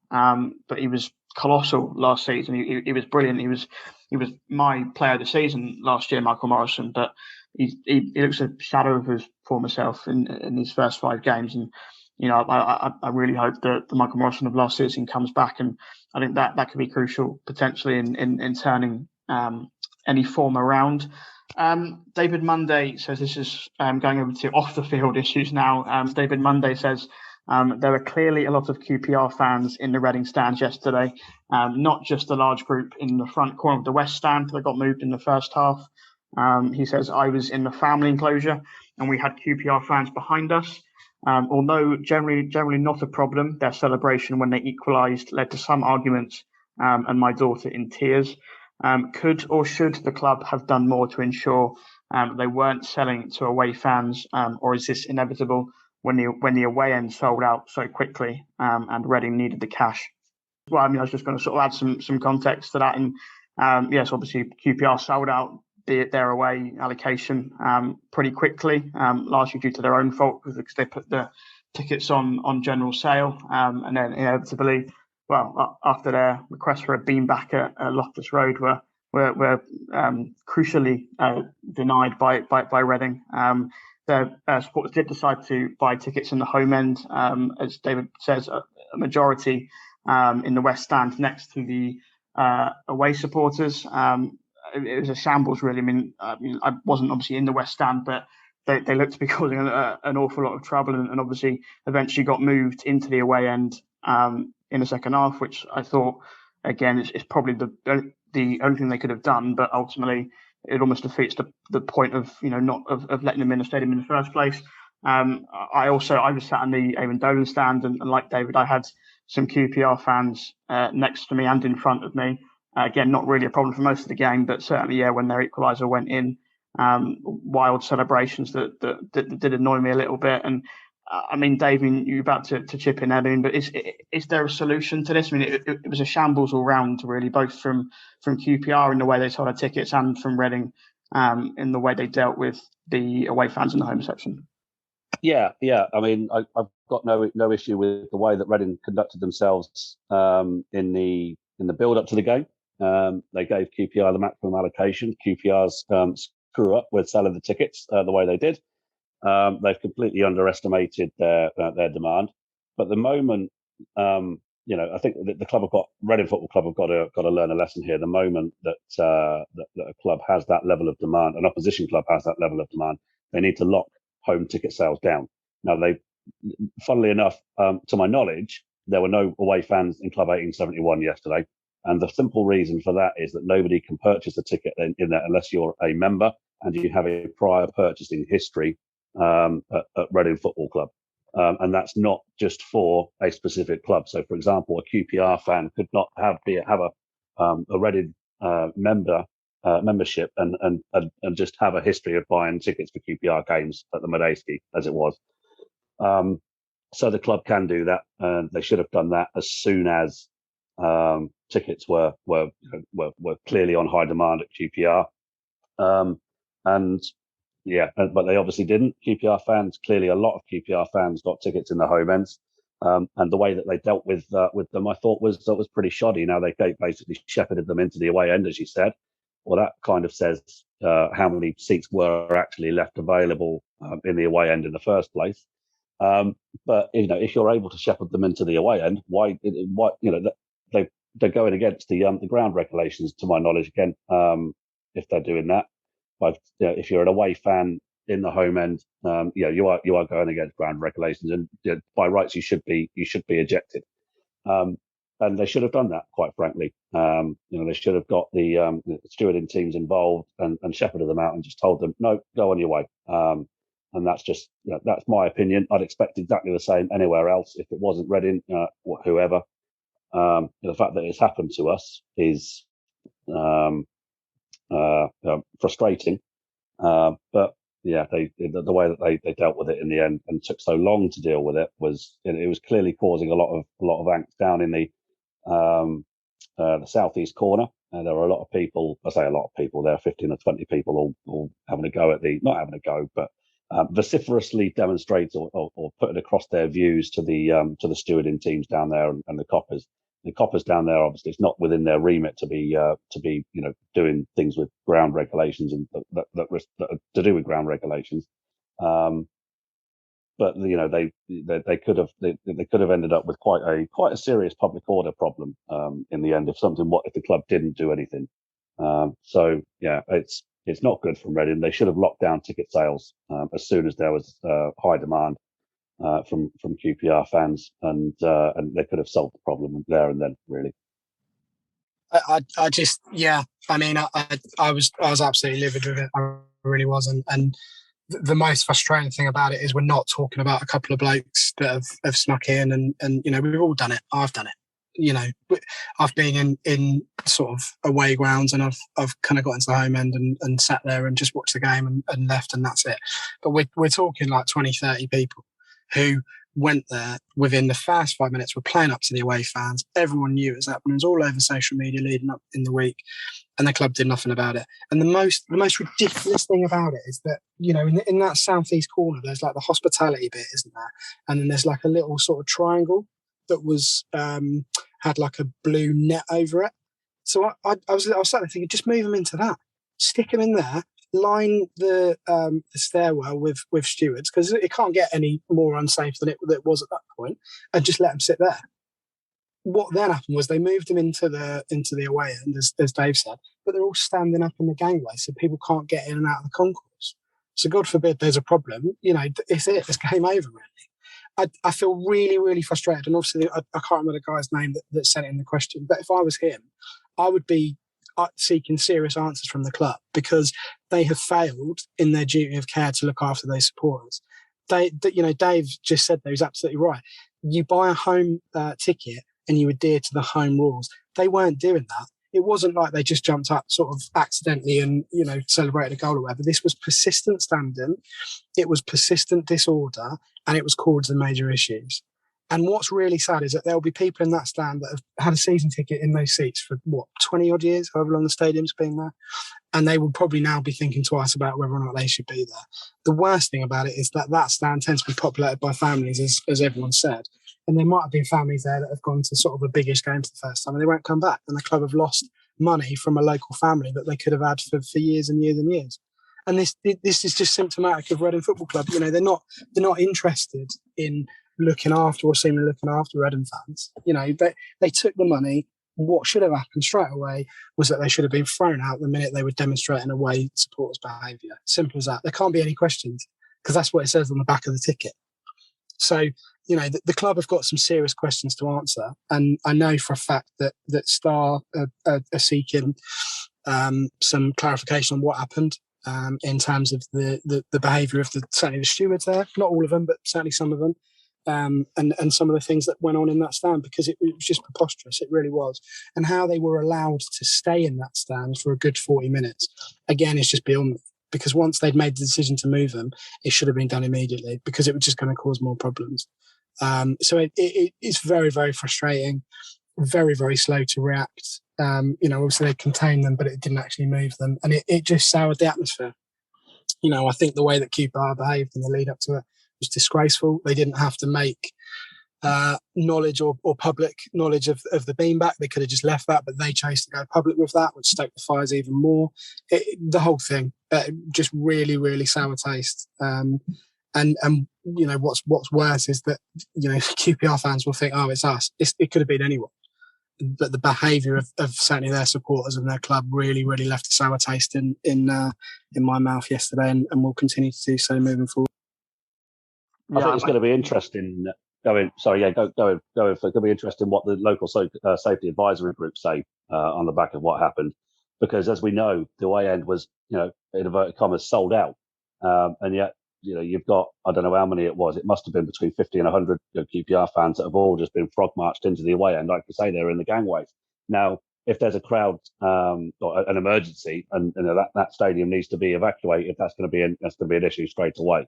But he was colossal last season. He was brilliant. He was my player of the season last year, Michael Morrison. But he looks a shadow of his former self in his first 5 games, and I really hope that the Michael Morrison of last season comes back, and I think that could be crucial potentially in turning any form around. David Monday says, this is going over to off the field issues now. David Monday says, there were clearly a lot of QPR fans in the Reading stands yesterday, not just a large group in the front corner of the West stand that got moved in the first half. He says, I was in the family enclosure and we had QPR fans behind us. Although generally not a problem, their celebration when they equalised led to some arguments and my daughter in tears. Could or should the club have done more to ensure they weren't selling to away fans, or is this inevitable when the away end sold out so quickly and Reading needed the cash? Well, I was just going to sort of add some context to that. And yes, obviously QPR sold out their away allocation pretty quickly, largely due to their own fault because they put the tickets on general sale, and then inevitably, after their request for a beam back at Loftus Road were crucially denied by Reading. The supporters did decide to buy tickets in the home end, as David says, a majority in the West stand next to the away supporters. It was a shambles, really. I wasn't obviously in the West stand, but they looked to be causing an awful lot of trouble, and obviously eventually got moved into the away end in the second half, which I thought, again, is probably the only thing they could have done. But ultimately, it almost defeats the point of not of letting them in the stadium in the first place. I was sat in the Avon Dolan stand, and like David, I had some QPR fans next to me and in front of me. Again, not really a problem for most of the game, but certainly, when their equaliser went in, wild celebrations that did annoy me a little bit. And Dave, you're about to chip in there, but is there a solution to this? It was a shambles all round, really, both from QPR in the way they sold their tickets and from Reading in the way they dealt with the away fans in the home section. Yeah. I've got no issue with the way that Reading conducted themselves in the build up to the game. They gave QPR the maximum allocation. QPR's screw up with selling the tickets the way they did. They've completely underestimated their demand. But the moment, I think the Reading Football Club have got to learn a lesson here. The moment that a club has that level of demand, an opposition club has that level of demand, they need to lock home ticket sales down. Now, funnily enough, to my knowledge, there were no away fans in Club 1871 yesterday. And the simple reason for that is that nobody can purchase a ticket in there unless you're a member and you have a prior purchasing history at Reading Football Club. And that's not just for a specific club. So, for example, a QPR fan could not have a Reading membership and just have a history of buying tickets for QPR games at the Medeski, as it was. So the club can do that, and they should have done that as soon as tickets were clearly on high demand at QPR. But they obviously didn't. QPR fans, clearly a lot of QPR fans got tickets in the home ends. And the way that they dealt with them, I thought was pretty shoddy. Now, they basically shepherded them into the away end, as you said. Well, that kind of says how many seats were actually left available in the away end in the first place. But if you're able to shepherd them into the away end, why they're going against the ground regulations, to my knowledge. Again, if they're doing that, but if you're an away fan in the home end, you are going against ground regulations, and by rights you should be ejected. And they should have done that, quite frankly. They should have got the stewarding teams involved and shepherded them out and just told them, no, go on your way. And that's just, that's my opinion. I'd expect exactly the same anywhere else if it wasn't Reading, whoever. The fact that it's happened to us is frustrating. But yeah, the way that they dealt with it in the end and took so long to deal with it was clearly causing a lot of angst down in the southeast corner. There were a lot of people. I say a lot of people. There are 15 or 20 people all having a go at not having a go, but vociferously demonstrate or putting across their views to the stewarding teams down there and the coppers. The coppers down there, obviously, it's not within their remit to be doing things with ground regulations and that to do with ground regulations. but they could have ended up with quite a serious public order problem in the end if the club didn't do anything. So yeah, it's not good from Reading. They should have locked down ticket sales as soon as there was high demand from QPR fans, and they could have solved the problem there and then, really. I just, yeah. I mean, I was absolutely livid with it. I really was, and the most frustrating thing about it is we're not talking about a couple of blokes that have snuck in, and we've all done it. I've done it. I've been in sort of away grounds, and I've kind of got into the home end and sat there and just watched the game and left, and that's it. But we're talking like 20, 30 people who went there within the first 5 minutes, were playing up to the away fans. Everyone knew it was happening. It was all over social media leading up in the week, and the club did nothing about it. And the most ridiculous thing about it is that, in that southeast corner, there's like the hospitality bit, isn't there? And then there's like a little sort of triangle that was had like a blue net over it. So I was sat there thinking, just move them into that, stick them in there, line the stairwell with stewards, because it can't get any more unsafe than it was at that point, and just let them sit there. What then happened was they moved them into the away end, as Dave said, but they're all standing up in the gangway, so people can't get in and out of the concourse. So God forbid there's a problem, it's game over, really. I feel really, really frustrated, and obviously I can't remember the guy's name that sent in the question, but if I was him, I would be seeking serious answers from the club, because they have failed in their duty of care to look after those supporters. Dave just said that, he's absolutely right. You buy a home ticket and you adhere to the home rules. They weren't doing that. It wasn't like they just jumped up sort of accidentally and, celebrated a goal or whatever. This was persistent standing. It was persistent disorder, and it was caused the major issues. And what's really sad is that there'll be people in that stand that have had a season ticket in those seats for 20 odd years, however long the stadium's been there. And they will probably now be thinking twice about whether or not they should be there. The worst thing about it is that stand tends to be populated by families, as everyone said. And there might have been families there that have gone to sort of a biggish game for the first time, and they won't come back. And the club have lost money from a local family that they could have had for years and years and years. And this is just symptomatic of Reading Football Club. They're not interested in looking after or seemingly looking after Reading fans. They took the money. What should have happened straight away was that they should have been thrown out the minute they were demonstrating away supporters' behaviour. Simple as that. There can't be any questions, because that's what it says on the back of the ticket. So, the club have got some serious questions to answer. And I know for a fact that Star are seeking some clarification on what happened in terms of the behaviour of certainly the stewards there. Not all of them, but certainly some of them. And some of the things that went on in that stand, because it was just preposterous. It really was. And how they were allowed to stay in that stand for a good 40 minutes, again, is just beyond me. Because once they'd made the decision to move them, it should have been done immediately, because it was just going to cause more problems. So it's very, very frustrating, very, very slow to react. Obviously they contained them, but it didn't actually move them. And it just soured the atmosphere. I think the way that QPR behaved in the lead up to it was disgraceful. They didn't have to make knowledge or public knowledge of the beanbag. They could have just left that, but they chose to go public with that, which stoked the fires even more. The whole thing just really, really sour taste. And what's worse is that QPR fans will think, oh, it's us. It could have been anyone. But the behaviour of certainly their supporters and their club really, really left a sour taste in my mouth yesterday, and will continue to do so moving forward. I think it's going to be interesting. Go in. It's going to be interesting what the local safety advisory group say on the back of what happened, because as we know, the away end was, in inverted commas, sold out, and yet you've got, I don't know how many it was. It must have been between 50 and 100 QPR fans that have all just been frog marched into the away end. Like you say, they're in the gangways. Now, if there's a crowd or an emergency, and that stadium needs to be evacuated, that's going to be an issue straight away.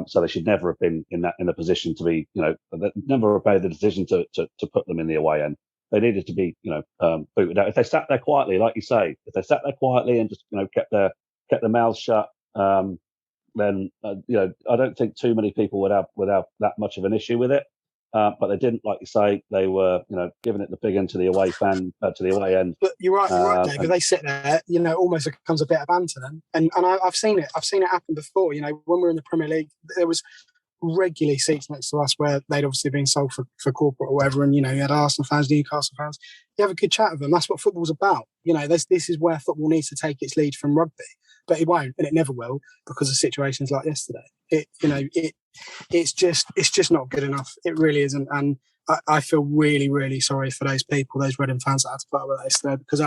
So they should never have been in a position to be, never have made the decision to put them in the away end. They needed to be, booted out. If they sat there quietly, like you say, if they sat there quietly and just, kept their mouths shut, then I don't think too many people would have that much of an issue with it. But they didn't, like you say. They were, giving it the big end to the away to the away end. But you're right, Dave. If they sit there, almost it becomes a bit of banter then. And I've seen it. I've seen it happen before. When we were in the Premier League, there was regularly seats next to us where they'd obviously been sold for corporate or whatever, and you had Arsenal fans, Newcastle fans. You have a good chat with them. That's what football's about. This is where football needs to take its lead from rugby, but it won't, and it never will, because of situations like yesterday. It's just not good enough. It really isn't, and I feel really, really sorry for those people, those Reading fans that had to put up with that yesterday, because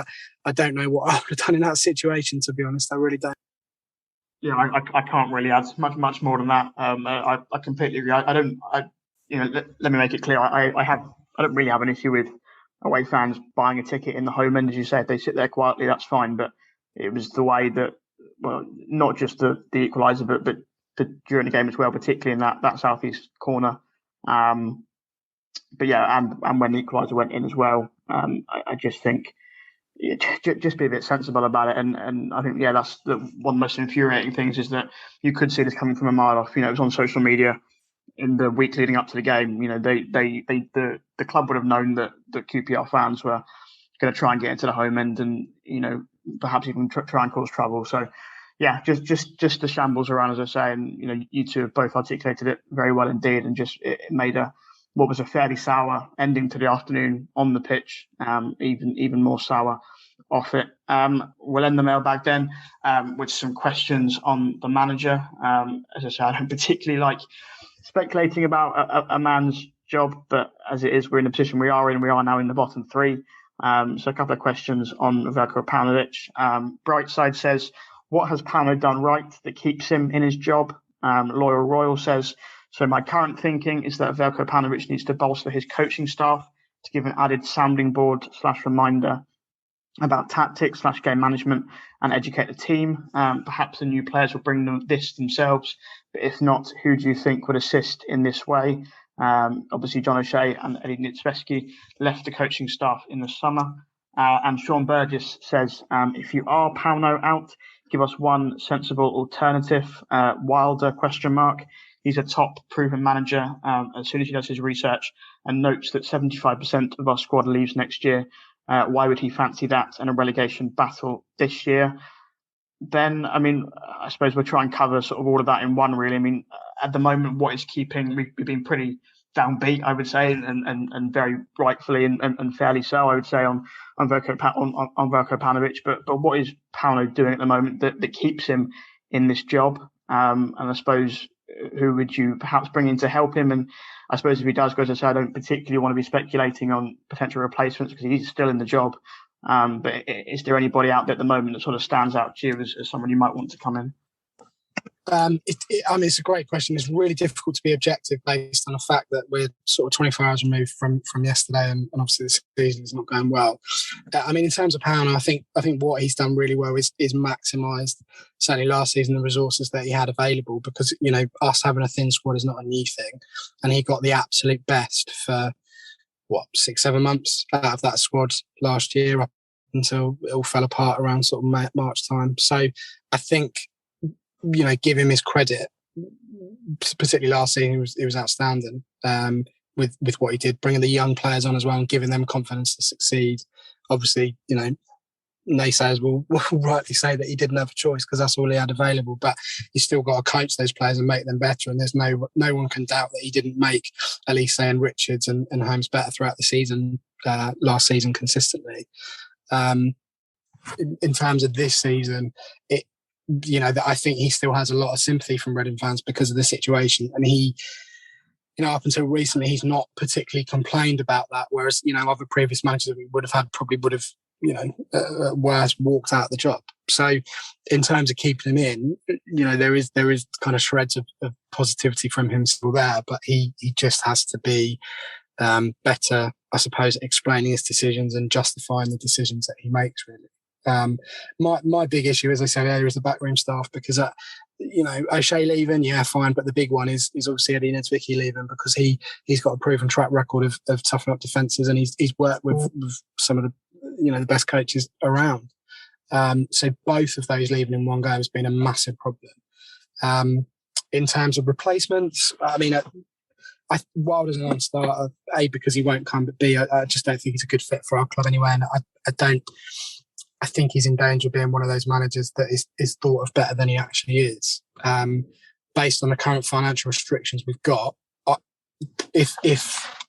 I don't know what I would have done in that situation, to be honest. I really don't. Yeah, I can't really add much more than that. I completely agree. Let me make it clear. I don't really have an issue with away fans buying a ticket in the home end, as you say. If they sit there quietly, that's fine. But it was the way that, well, not just the equaliser, but during the game as well, particularly in that southeast corner. But yeah, and when the equaliser went in as well, I just think. Just be a bit sensible about it, and I think that's one of the most infuriating things is that you could see this coming from a mile off. It was on social media in the week leading up to the game. The club would have known that the QPR fans were going to try and get into the home end, and perhaps even try and cause trouble. So yeah, just the shambles around, as I say, and you two have both articulated it very well indeed, and just it made what was a fairly sour ending to the afternoon on the pitch, even more sour off it. We'll end the mailbag then with some questions on the manager. As I said, I don't particularly like speculating about a man's job, but as it is, we're in the position we are in. We are now in the bottom three. So a couple of questions on Veljko Paunovic. Brightside says, what has Pauno done right that keeps him in his job? Loyal Royal says, so my current thinking is that Veljko Paunovic needs to bolster his coaching staff to give an added sounding board / reminder about tactics / game management and educate the team. Perhaps the new players will bring this themselves, but if not, who do you think would assist in this way? Obviously, John O'Shea and Eddie Nitzveski left the coaching staff in the summer. And Sean Burgess says, if you are Pauno out, give us one sensible alternative. Wilder ? He's a top proven manager as soon as he does his research and notes that 75% of our squad leaves next year. Why would he fancy that in a relegation battle this year? Ben, I suppose we'll try and cover sort of all of that in one, really. At the moment, what is keeping, we've been pretty downbeat, I would say, and very rightfully and fairly so, I would say, on Veljko Paunovic. But what is Pauno doing at the moment that keeps him in this job? And I suppose, who would you perhaps bring in to help him? And I suppose if he does go, as I say, I don't particularly want to be speculating on potential replacements because he's still in the job. But is there anybody out there at the moment that sort of stands out to you as someone you might want to come in? It's a great question. It's really difficult to be objective based on the fact that we're sort of 24 hours removed from yesterday, and obviously the season is not going well. In terms of Pauno, I think what he's done really well is maximised, certainly last season, the resources that he had available, because us having a thin squad is not a new thing, and he got the absolute best for 6-7 months out of that squad last year up until it all fell apart around sort of March time. So I think, give him his credit, particularly last season, he was outstanding with what he did, bringing the young players on as well and giving them confidence to succeed. Obviously, naysayers will rightly say that he didn't have a choice because that's all he had available, but you still got to coach those players and make them better. And there's no one can doubt that he didn't make Elise and Richards and Holmes better throughout the season, last season consistently. In terms of this season, that I think he still has a lot of sympathy from Reading fans because of the situation. And he, up until recently, he's not particularly complained about that. Whereas, other previous managers that we would have had probably would have, worse walked out the job. So in terms of keeping him in, there is kind of shreds of positivity from him still there, but he just has to be better, I suppose, at explaining his decisions and justifying the decisions that he makes, really. My big issue, as I said earlier, is the backroom staff, because O'Shea leaving, yeah, fine, but the big one is obviously Eddie Niedzwiecki leaving, because he's got a proven track record of toughing up defences, and he's worked with some of the the best coaches around. So both of those leaving in one go has been a massive problem. In terms of replacements, Wilder's a non-starter, A, because he won't come, but B, I just don't think he's a good fit for our club anyway, and I think he's in danger of being one of those managers that is thought of better than he actually is. based on the current financial restrictions we've got, if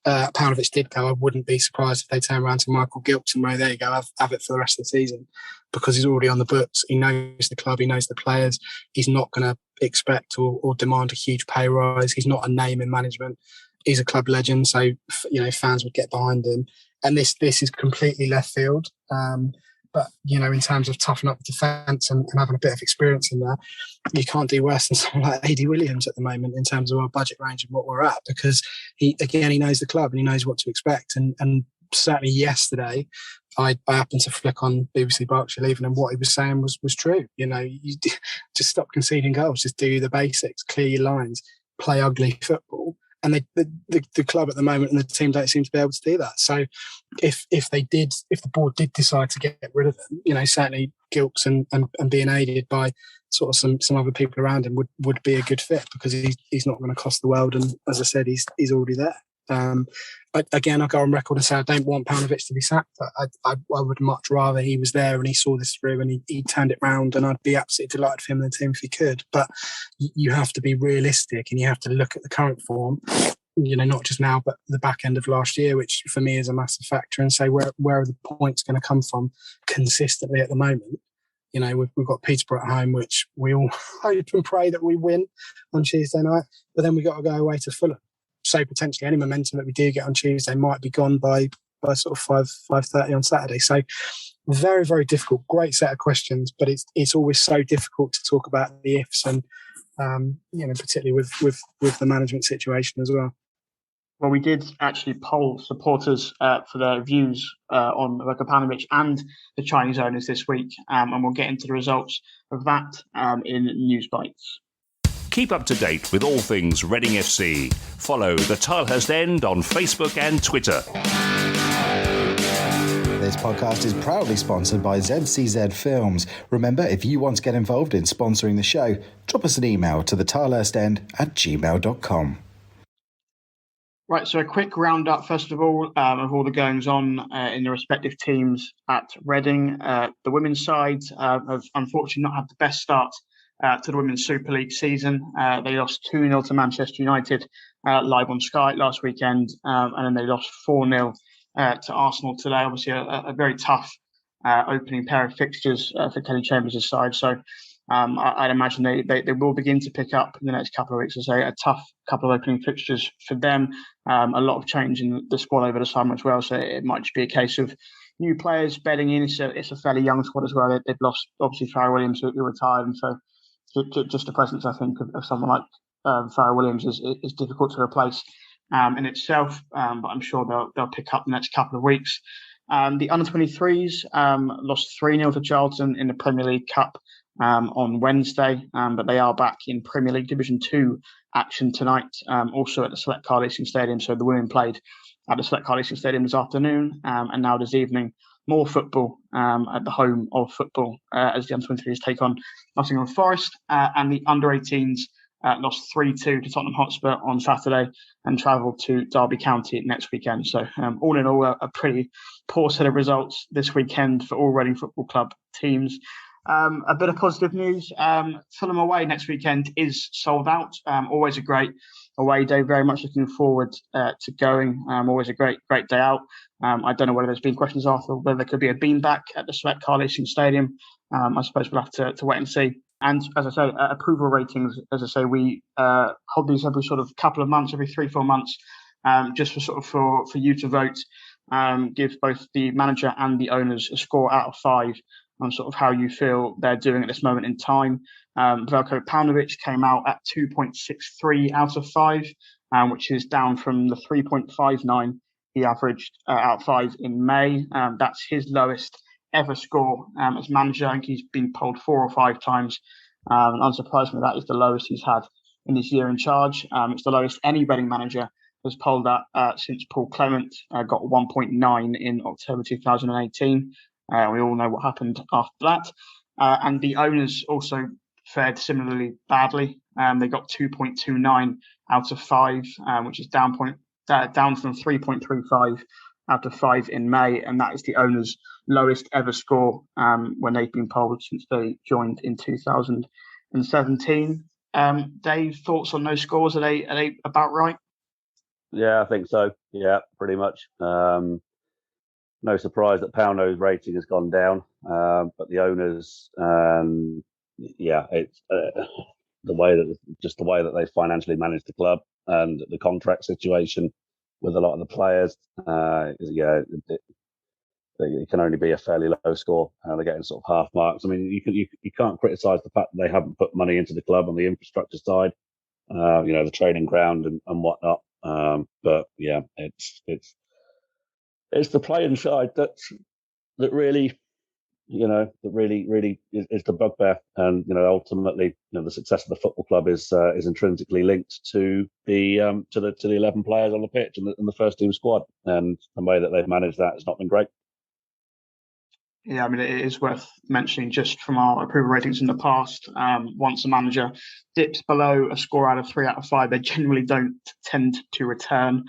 Paunovic did go, I wouldn't be surprised if they turn around to Michael Gilks and there you go, have it for the rest of the season, because he's already on the books. He knows the club, he knows the players. He's not going to expect or demand a huge pay rise. He's not a name in management. He's a club legend, so fans would get behind him. And this is completely left field. But in terms of toughening up the defence and having a bit of experience in there, you can't do worse than someone like AD Williams at the moment in terms of our budget range and what we're at, because he knows the club and he knows what to expect. And certainly yesterday, I happened to flick on BBC Berkshire Leaving, and what he was saying was true. You just stop conceding goals, just do the basics, clear your lines, play ugly football. And the club at the moment and the team don't seem to be able to do that. So if the board did decide to get rid of him, certainly Gilks and being aided by sort of some other people around him would be a good fit, because he's not going to cost the world. And as I said, he's already there. Again, I go on record and say I don't want Paunovic to be sacked. I would much rather he was there and he saw this through and he turned it round, and I'd be absolutely delighted for him and the team if he could. But you have to be realistic and you have to look at the current form, not just now, but the back end of last year, which for me is a massive factor, and say where are the points going to come from consistently at the moment. We've got Peterborough at home, which we all hope and pray that we win on Tuesday night, but then we've got to go away to Fulham. So potentially any momentum that we do get on Tuesday might be gone by sort of 5:30 on Saturday. So very, very difficult. Great set of questions, but it's always so difficult to talk about the ifs, and particularly with the management situation as well. Well, we did actually poll supporters for their views on Veljko Paunovic and the Chinese owners this week, and we'll get into the results of that in Newsbites. Keep up to date with all things Reading FC. Follow the Tilehurst End on Facebook and Twitter. This podcast is proudly sponsored by ZCZ Films. Remember, if you want to get involved in sponsoring the show, drop us an email to thetilehurstend@gmail.com. Right, so a quick roundup, first of all the goings on in the respective teams at Reading. The women's side have unfortunately not had the best start to the Women's Super League season. They lost 2-0 to Manchester United live on Sky last weekend, and then they lost 4-0 to Arsenal today. Obviously a very tough opening pair of fixtures for Kelly Chambers' side. So I'd imagine they will begin to pick up in the next couple of weeks. As a tough couple of opening fixtures for them. A lot of change in the squad over the summer as well. So it might just be a case of new players bedding in. It's a fairly young squad as well. They've lost obviously Farrell Williams, who retired, and so just the presence, I think, of someone like Farrell Williams is difficult to replace in itself. But I'm sure they'll pick up the next couple of weeks. The under-23s lost 3-0 to Charlton in the Premier League Cup on Wednesday, but they are back in Premier League Division 2 action tonight, also at the Select Car Leasing Stadium. So the women played at the Select Car Leasing Stadium this afternoon, and now this evening, more football at the home of football as the under-23s take on Nottingham Forest, and the under-18s lost 3-2 to Tottenham Hotspur on Saturday and travelled to Derby County next weekend. So all in all, a pretty poor set of results this weekend for all Reading Football Club teams. A bit of positive news. Fulham away next weekend is sold out. Always a great away day. Very much looking forward to going. Always a great day out. I don't know whether there's been questions after whether there could be a beanback at the Select Car Leasing Stadium. I suppose we'll have to wait and see. And as I say, approval ratings, as I say, we hold these every sort of couple of months, every 3-4 months, just for you to vote. Give both the manager and the owners a score out of 5 on sort of how you feel they're doing at this moment in time. Veljko Paunovic came out at 2.63 out of 5, which is down from the 3.59 he averaged out of 5 in May. That's his lowest ever score as manager. I think he's been polled 4 or 5 times. Unsurprisingly, that is the lowest he's had in his year in charge. It's the lowest any Reading manager has polled at since Paul Clement got 1.9 in October 2018. We all know what happened after that. And the owners also fared similarly badly. They got 2.29 out of 5, which is down from 3.35 out of 5 in May. And that is the owners' lowest ever score when they've been polled since they joined in 2017. Dave, thoughts on those scores? Are they about right? Yeah, I think so. Yeah, pretty much. No surprise that Pauno's rating has gone down, but the owners, it's the way that they financially manage the club and the contract situation with a lot of the players. It can only be a fairly low score. They're getting sort of half marks. I mean, you can't criticise the fact that they haven't put money into the club on the infrastructure side, the training ground and whatnot. But yeah, it's the playing side that really is the bugbear, and ultimately, the success of the football club is intrinsically linked to the 11 players on the pitch and the first team squad, and the way that they've managed that has not been great. Yeah, I mean, it is worth mentioning just from our approval ratings in the past, once a manager dips below a score out of 3 out of 5, they generally don't tend to return.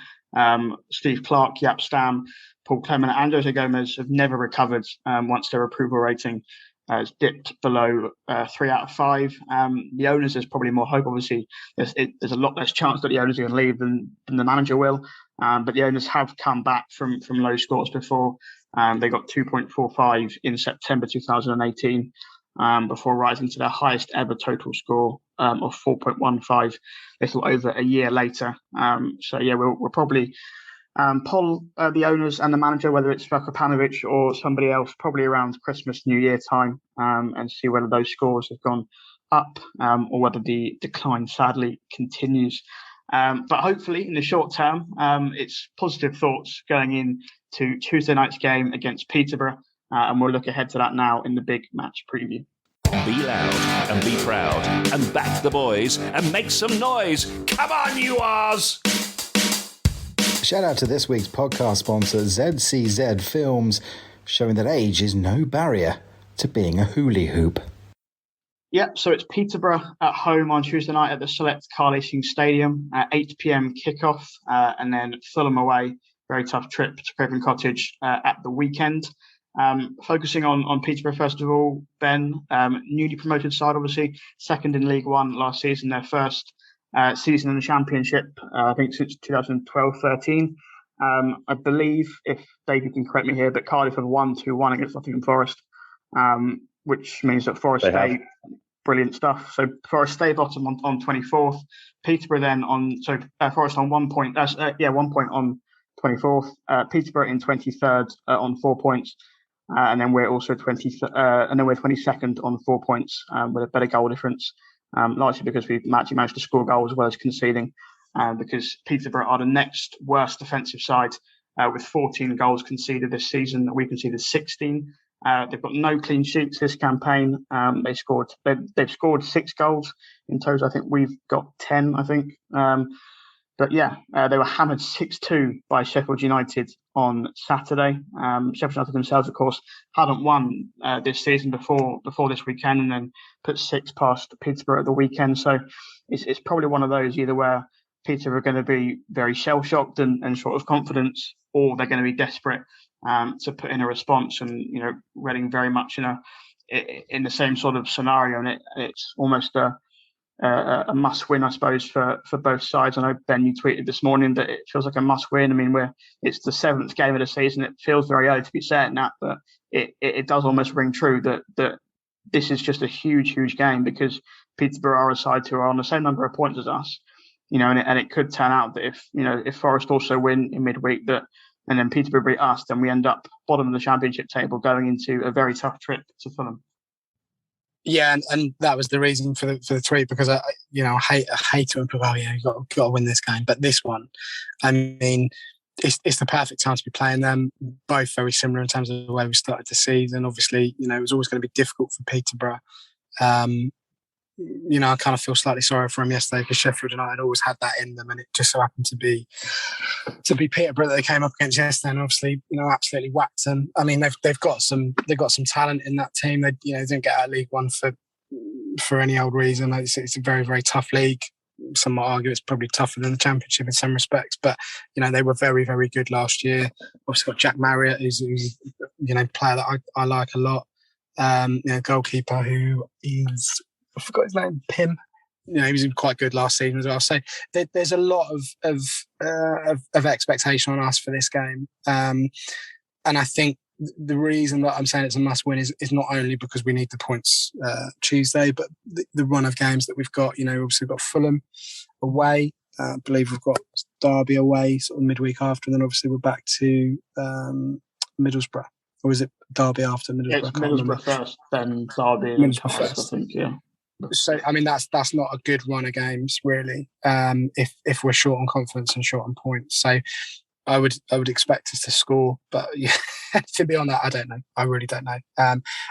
Steve Clark, Jaap Stam, Paul Clement and Jose Gomez have never recovered once their approval rating has dipped below 3 out of 5. The owners, there's probably more hope. Obviously, there's a lot less chance that the owners are going to leave than the manager will. But the owners have come back from low scores before. They got 2.45 in September 2018 before rising to their highest ever total score of 4.15 little over a year later. We'll probably poll the owners and the manager, whether it's Veljko Paunovic or somebody else, probably around Christmas, New Year time, and see whether those scores have gone up or whether the decline sadly continues. But hopefully, in the short term, it's positive thoughts going into Tuesday night's game against Peterborough, and we'll look ahead to that now in the big match preview. Be loud and be proud and back the boys and make some noise. Come on, you Rs! Shout out to this week's podcast sponsor, ZCZ Films, showing that age is no barrier to being a hula hoop. Yep, so it's Peterborough at home on Tuesday night at the Select Car Racing Stadium at 8 p.m. kickoff, and then Fulham away. Very tough trip to Craven Cottage at the weekend. Focusing on Peterborough first of all, Ben, newly promoted side, obviously second in League One last season, their first season in the Championship, I think since 2012-13. I believe, if David can correct me here, but Cardiff have won 2-1 against Nottingham Forest, which means that Forest stay brilliant stuff. So Forest stay bottom on 24th, Peterborough then Forest on 1 point. 1 point on 24th. Peterborough in 23rd on 4 points, and then we're also 22nd on 4 points with a better goal difference, largely because we've actually managed to score goals as well as conceding. Because Peterborough are the next worst defensive side with 14 goals conceded this season. We conceded 16. They've got no clean sheets this campaign. They've scored 6 goals in total. I think we've got 10. I think. They were hammered 6-2 by Sheffield United on Saturday. Sheffield United themselves, of course, hadn't won this season before this weekend, and then put 6 past Peterborough at the weekend. So it's probably one of those either where Peterborough are going to be very shell-shocked and short of confidence, or they're going to be desperate to put in a response. And Reading very much in the same sort of scenario, and it's almost a must-win, I suppose, for both sides. I know, Ben, you tweeted this morning that it feels like a must-win. I mean, it's the 7th game of the season. It feels very early to be saying that, but it does almost ring true that this is just a huge, huge game, because Peterborough are a side who are on the same number of points as us. And it could turn out that if Forest also win in midweek, and then Peterborough beat us, then we end up bottom of the Championship table going into a very tough trip to Fulham. Yeah, and that was the reason for the tweet, because I hate to improve. Oh yeah, you got to win this game, but this one, I mean, it's the perfect time to be playing them. Both very similar in terms of the way we started the season. Obviously, it was always going to be difficult for Peterborough. I kind of feel slightly sorry for them yesterday, because Sheffield United always had that in them, and it just so happened to be Peterborough that they came up against yesterday, and obviously absolutely whacked them. I mean, they've got some talent in that team. They didn't get out of League One for any old reason. It's a very, very tough league. Some might argue it's probably tougher than the Championship in some respects, but they were very, very good last year. Obviously got Jack Marriott, who's a player that I like a lot. Goalkeeper who is, I forgot his name, Pim. he was quite good last season as well. So there's a lot of expectation on us for this game. And I think the reason that I'm saying it's a must win is not only because we need the points Tuesday, but the run of games that we've got. Obviously we've got Fulham away. I believe we've got Derby away sort of midweek after, and then obviously we're back to Middlesbrough. Or is it Derby after Middlesbrough? It's Middlesbrough first, then Derby, and then Palace, I think, yeah. So, I mean, that's not a good run of games, really, if we're short on confidence and short on points. So I would expect us to score, but yeah, to be on that, I don't know. I really don't know.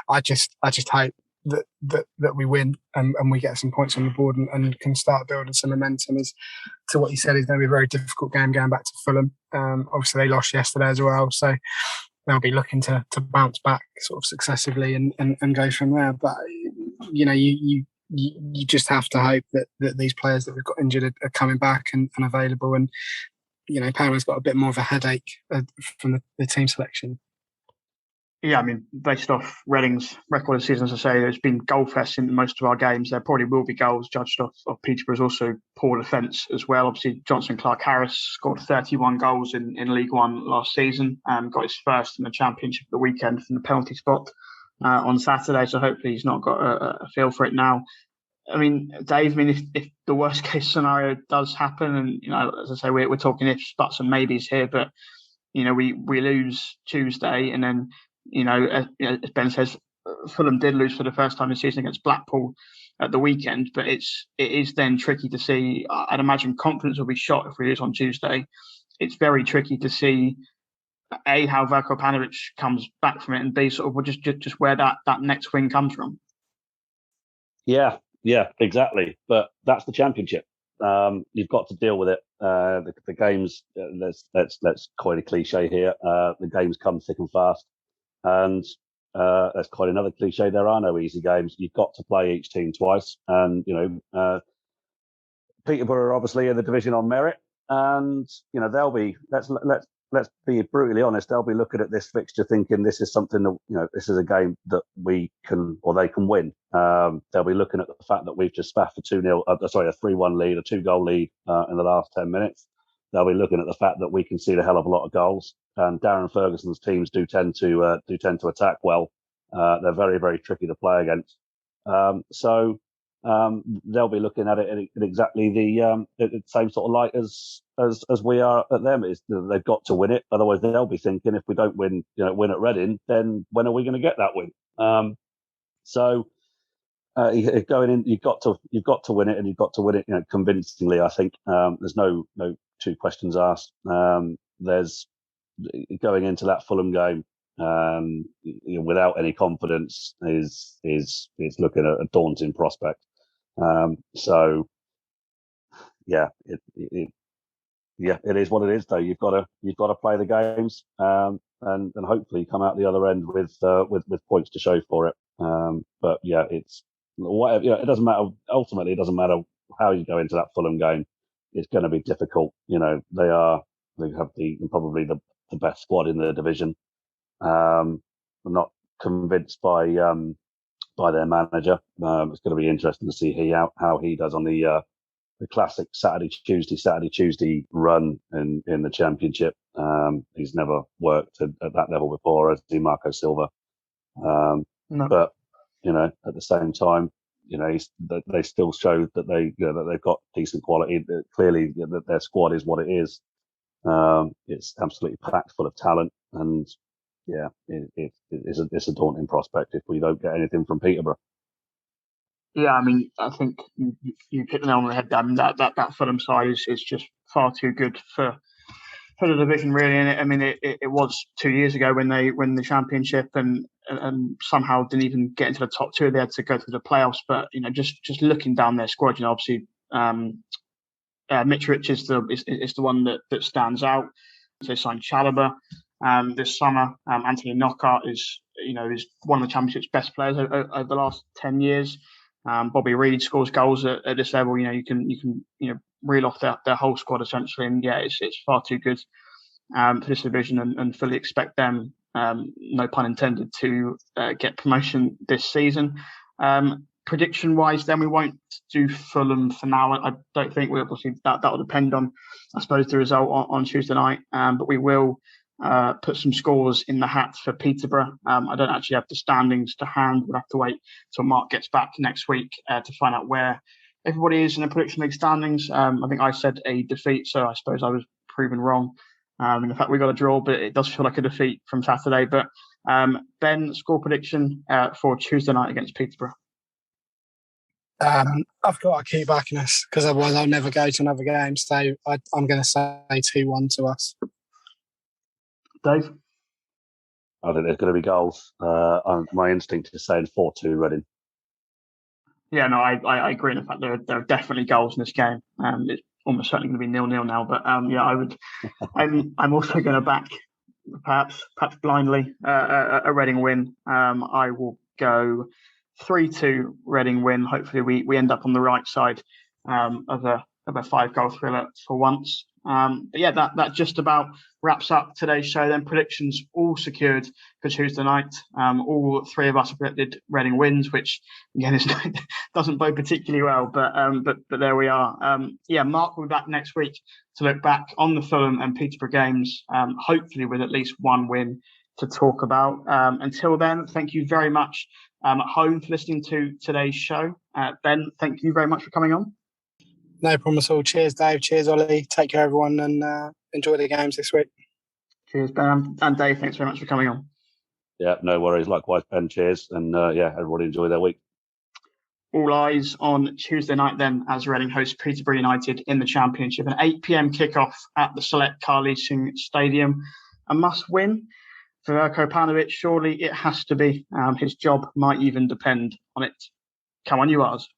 I just hope that we win and we get some points on the board and can start building some momentum. As to what you said, is going to be a very difficult game going back to Fulham. Obviously, they lost yesterday as well, so they'll be looking to bounce back sort of successively and go from there. But you just have to hope that these players that we've got injured are coming back and available. And Paolo's got a bit more of a headache from the team selection. Yeah, I mean, based off Reading's record of season, as I say, there's been goal fests in most of our games. There probably will be goals judged off Peterborough's also poor defence as well. Obviously, Johnson Clark-Harris scored 31 goals in League One last season, got his first in the Championship at the weekend from the penalty spot on Saturday. So hopefully he's not got a feel for it now. I mean, Dave, if the worst case scenario does happen, and as I say, we're talking ifs, buts, and maybes here, but we lose Tuesday, and then as Ben says, Fulham did lose for the first time this season against Blackpool at the weekend, but it is then tricky to see. I'd imagine confidence will be shot if we lose on Tuesday. It's very tricky to see A, how Veljko Paunovic comes back from it, and B, sort of just where that next win comes from. Yeah, exactly. But that's the Championship. You've got to deal with it. The games, let's coin a cliche here. The games come thick and fast. And that's quite another cliche. There are no easy games. You've got to play each team twice. And, Peterborough are obviously in the division on merit. And, they'll be, let's be brutally honest, they'll be looking at this fixture thinking this is something that, this is a game that we can, or they can win. They'll be looking at the fact that we've just spaffed a 3-1 lead, a 2-goal lead in the last 10 minutes. They'll be looking at the fact that we concede a hell of a lot of goals, and Darren Ferguson's teams do tend to attack well. They're very, very tricky to play against. So they'll be looking at it in exactly the same sort of light as we are at them. Is they've got to win it, otherwise they'll be thinking if we don't win at Reading, then when are we going to get that win? Going in, you've got to win it, and you've got to win it convincingly. I think there's no two questions asked. There's going into that Fulham game without any confidence is looking at a daunting prospect. It is what it is. Though you've got to play the games and hopefully come out the other end with points to show for it. It's whatever. It doesn't matter. Ultimately, it doesn't matter how you go into that Fulham game. It's going to be difficult. They have probably the best squad in the division. I'm not convinced by their manager. It's going to be interesting to see how he does on the classic Saturday Tuesday run in the Championship. He's never worked at that level before, as did Marco Silva. No. But at the same time, they still show that that they've got decent quality. Clearly, that their squad is what it is. It's absolutely packed full of talent, and it's a daunting prospect if we don't get anything from Peterborough. Yeah, I mean, I think you hit the nail on the head, Dan. That Fulham side is just far too good for the division, really. And it was 2 years ago when they win the Championship and somehow didn't even get into the top two. They had to go through the playoffs. But just looking down their squad, obviously Mitrovic is the one that stands out. They signed Chalobah this summer. Anthony Knockaert is one of the Championship's best players over the last 10 years. Bobby Reid scores goals at this level. You can reel off their whole squad essentially, and it's far too good for this division, and fully expect them, no pun intended, to get promotion this season. prediction-wise, then we won't do Fulham for now. I don't think we obviously that will depend on, I suppose, the result on Tuesday night. But we will put some scores in the hat for Peterborough. I don't actually have the standings to hand. We'll have to wait till Mark gets back next week to find out where everybody is in the prediction league standings. I think I said a defeat, so I suppose I was proven wrong. In fact, we got a draw, but it does feel like a defeat from Saturday. But Ben, score prediction for Tuesday night against Peterborough. I've got to keep backing us because otherwise I'll never go to another game. So I'm going to say 2-1 to us. Dave? I think there's going to be goals. My instinct is saying 4-2 Reading. Yeah, no, I agree in the fact there are definitely goals in this game. It's almost certainly going to be 0-0 now. But yeah, I would. I'm also going to back perhaps blindly a Reading win. I will go 3-2 Reading win. Hopefully we end up on the right side of a 5-goal thriller for once. But yeah, that just about wraps up today's show. Then predictions all secured for Tuesday night. All three of us have predicted Reading wins, which again doesn't bode particularly well. But there we are. Yeah, Mark will be back next week to look back on the Fulham and Peterborough games. Hopefully with at least one win to talk about. Until then, thank you very much at home for listening to today's show. Ben, thank you very much for coming on. No problem at all. Cheers, Dave. Cheers, Ollie. Take care, everyone, and enjoy the games this week. Cheers, Ben. And Dave, thanks very much for coming on. Yeah, no worries. Likewise, Ben. Cheers. And yeah, everybody enjoy their week. All eyes on Tuesday night then as Reading hosts Peterborough United in the Championship. An 8 p.m. kickoff at the Select Car Leasing Stadium. A must-win for Veljko Paunovic. Surely it has to be. His job might even depend on it. Come on, you Rs.